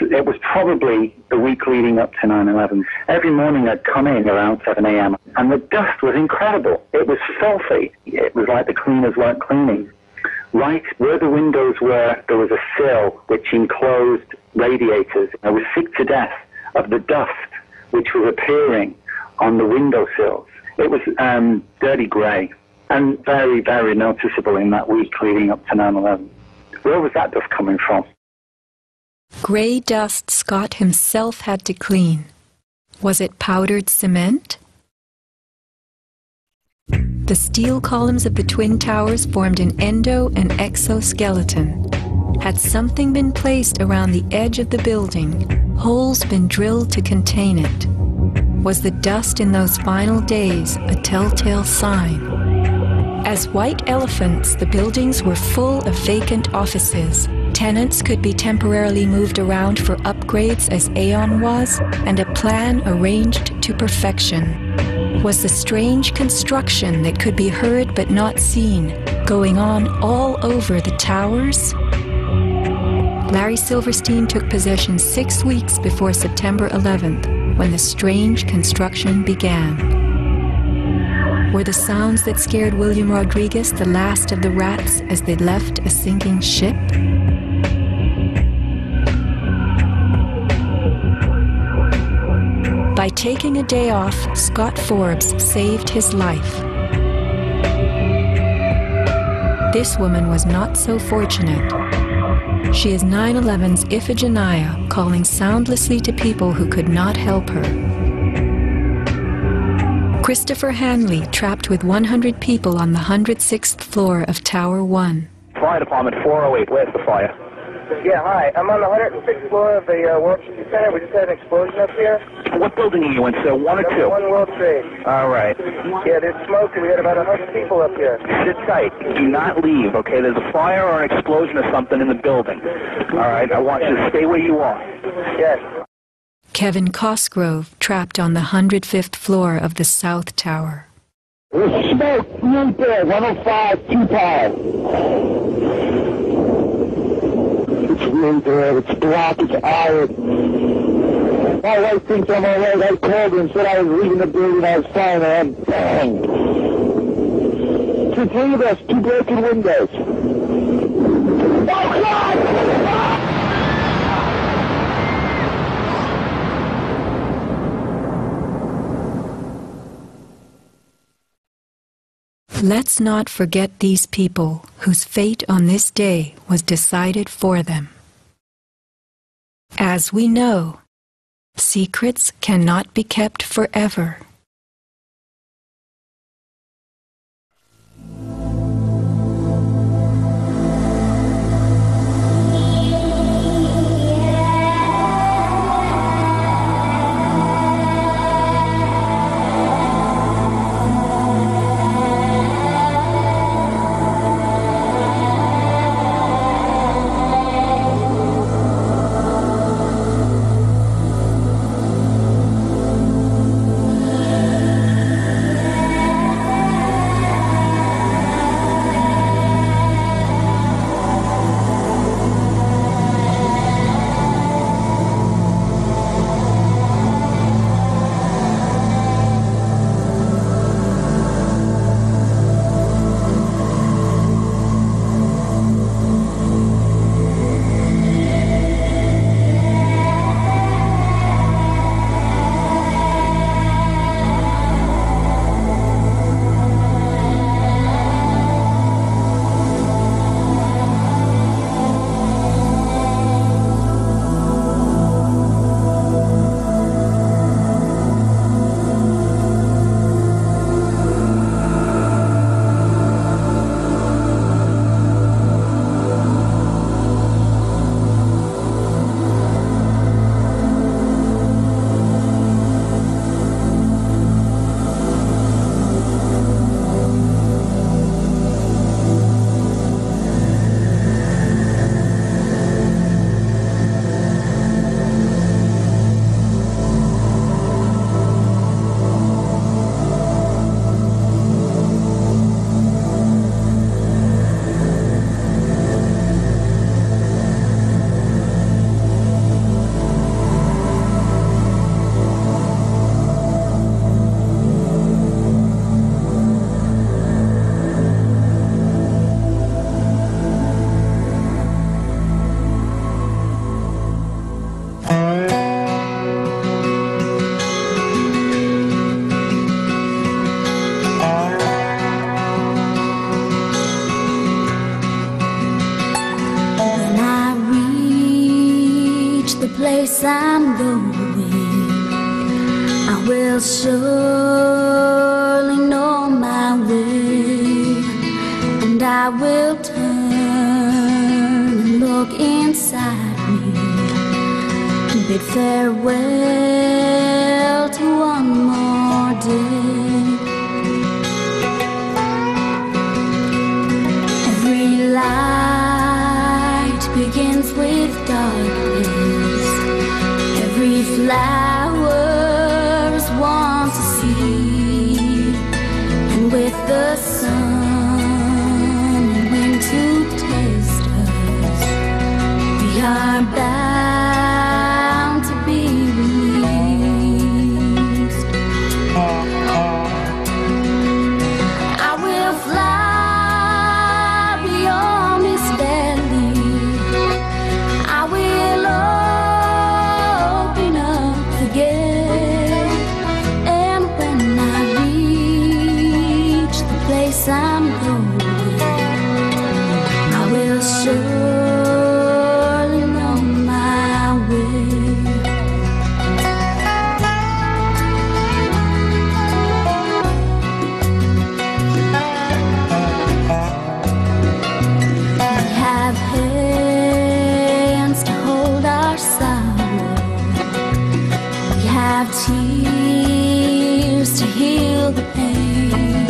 It was probably the week leading up to 9/11. Every morning I'd come in around 7 a.m. and the dust was incredible. It was filthy. It was like the cleaners weren't cleaning. Right where the windows were, there was a sill which enclosed radiators. I was sick to death of the dust which was appearing on the windowsills. It was dirty grey and very, very noticeable in that week leading up to 9/11. Where was that dust coming from? Grey dust Scott himself had to clean. Was it powdered cement? The steel columns of the Twin Towers formed an endo and exoskeleton. Had something been placed around the edge of the building, holes been drilled to contain it? Was the dust in those final days a telltale sign? As white elephants, the buildings were full of vacant offices. Tenants could be temporarily moved around for upgrades as Aeon was, and a plan arranged to perfection. Was the strange construction that could be heard but not seen going on all over the towers? Larry Silverstein took possession 6 weeks before September 11th, when the strange construction began. Were the sounds that scared William Rodriguez the last of the rats as they left a sinking ship? By taking a day off, Scott Forbes saved his life. This woman was not so fortunate. She is 9/11's Iphigenia, calling soundlessly to people who could not help her. Christopher Hanley, trapped with 100 people on the 106th floor of Tower 1. Fire Department 408, where's the fire? Yeah, hi. I'm on the 106th floor of the World Trade Center. We just had an explosion up here. What building are you in, sir? 1 or 2? 1 World Trade. All right. Yeah, there's smoke, and we had about 100 people up here. Sit tight. Do not leave, okay? There's a fire or an explosion or something in the building. All right? I want you to stay where you are. Yes. Kevin Cosgrove, trapped on the 105th floor of the South Tower. There's smoke right there, 105, 2-5. It's really there. It's black. It's iron. My wife thinks I'm all right. I called her and said I was leaving the building. I was fine, man. Bang. 3 of us, 2 broken windows. Oh, God! Let's not forget these people whose fate on this day was decided for them. As we know, secrets cannot be kept forever. place I'm going, I will surely know my way, and I will turn and look inside me and bid farewell to one more day. Every light begins with darkness. Every flower is once a seed, and with the sun and wind to taste us, we are bound to be released. I will fly beyond this valley. I will open up the gate, and when I reach the place I'm going, I will surely know my way. We have hands to hold our sorrow. We have tears to heal the pain.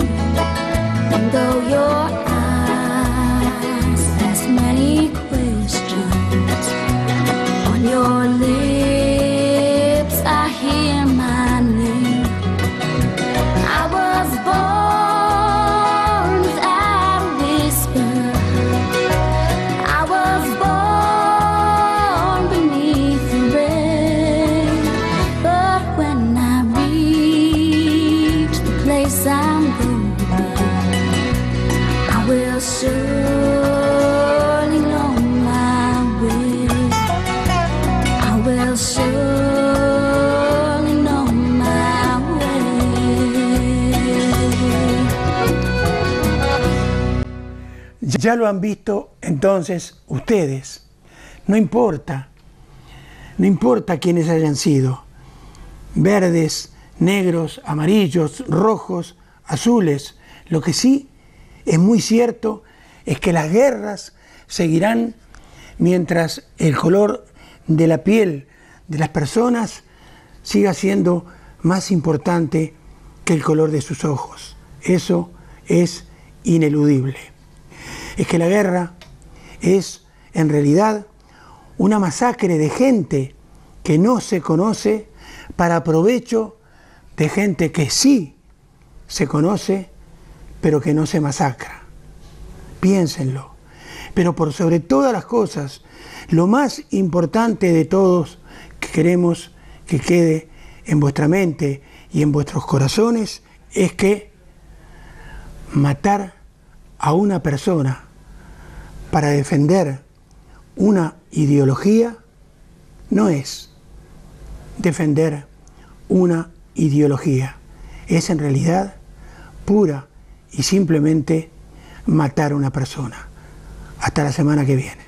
And though your eyes ask many questions, on your lips I hear my name. I was born without a whisper. I was born beneath the rain. But when I reach the place I'm going, I will surely know my way. I will surely know my way. Ya lo han visto entonces ustedes. No importa quiénes hayan sido. Verdes, negros, amarillos, rojos, azules. Lo que sí es muy cierto es que las guerras seguirán mientras el color de la piel de las personas siga siendo más importante que el color de sus ojos. Eso es ineludible. Es que la guerra es en realidad una masacre de gente que no se conoce para provecho de gente que sí se conoce, pero que no se masacra. Piénsenlo. Pero por sobre todas las cosas, lo más importante de todos que queremos que quede en vuestra mente y en vuestros corazones es que matar a una persona para defender una ideología no es defender una ideología, es en realidad pura y simplemente matar a una persona. Hasta la semana que viene.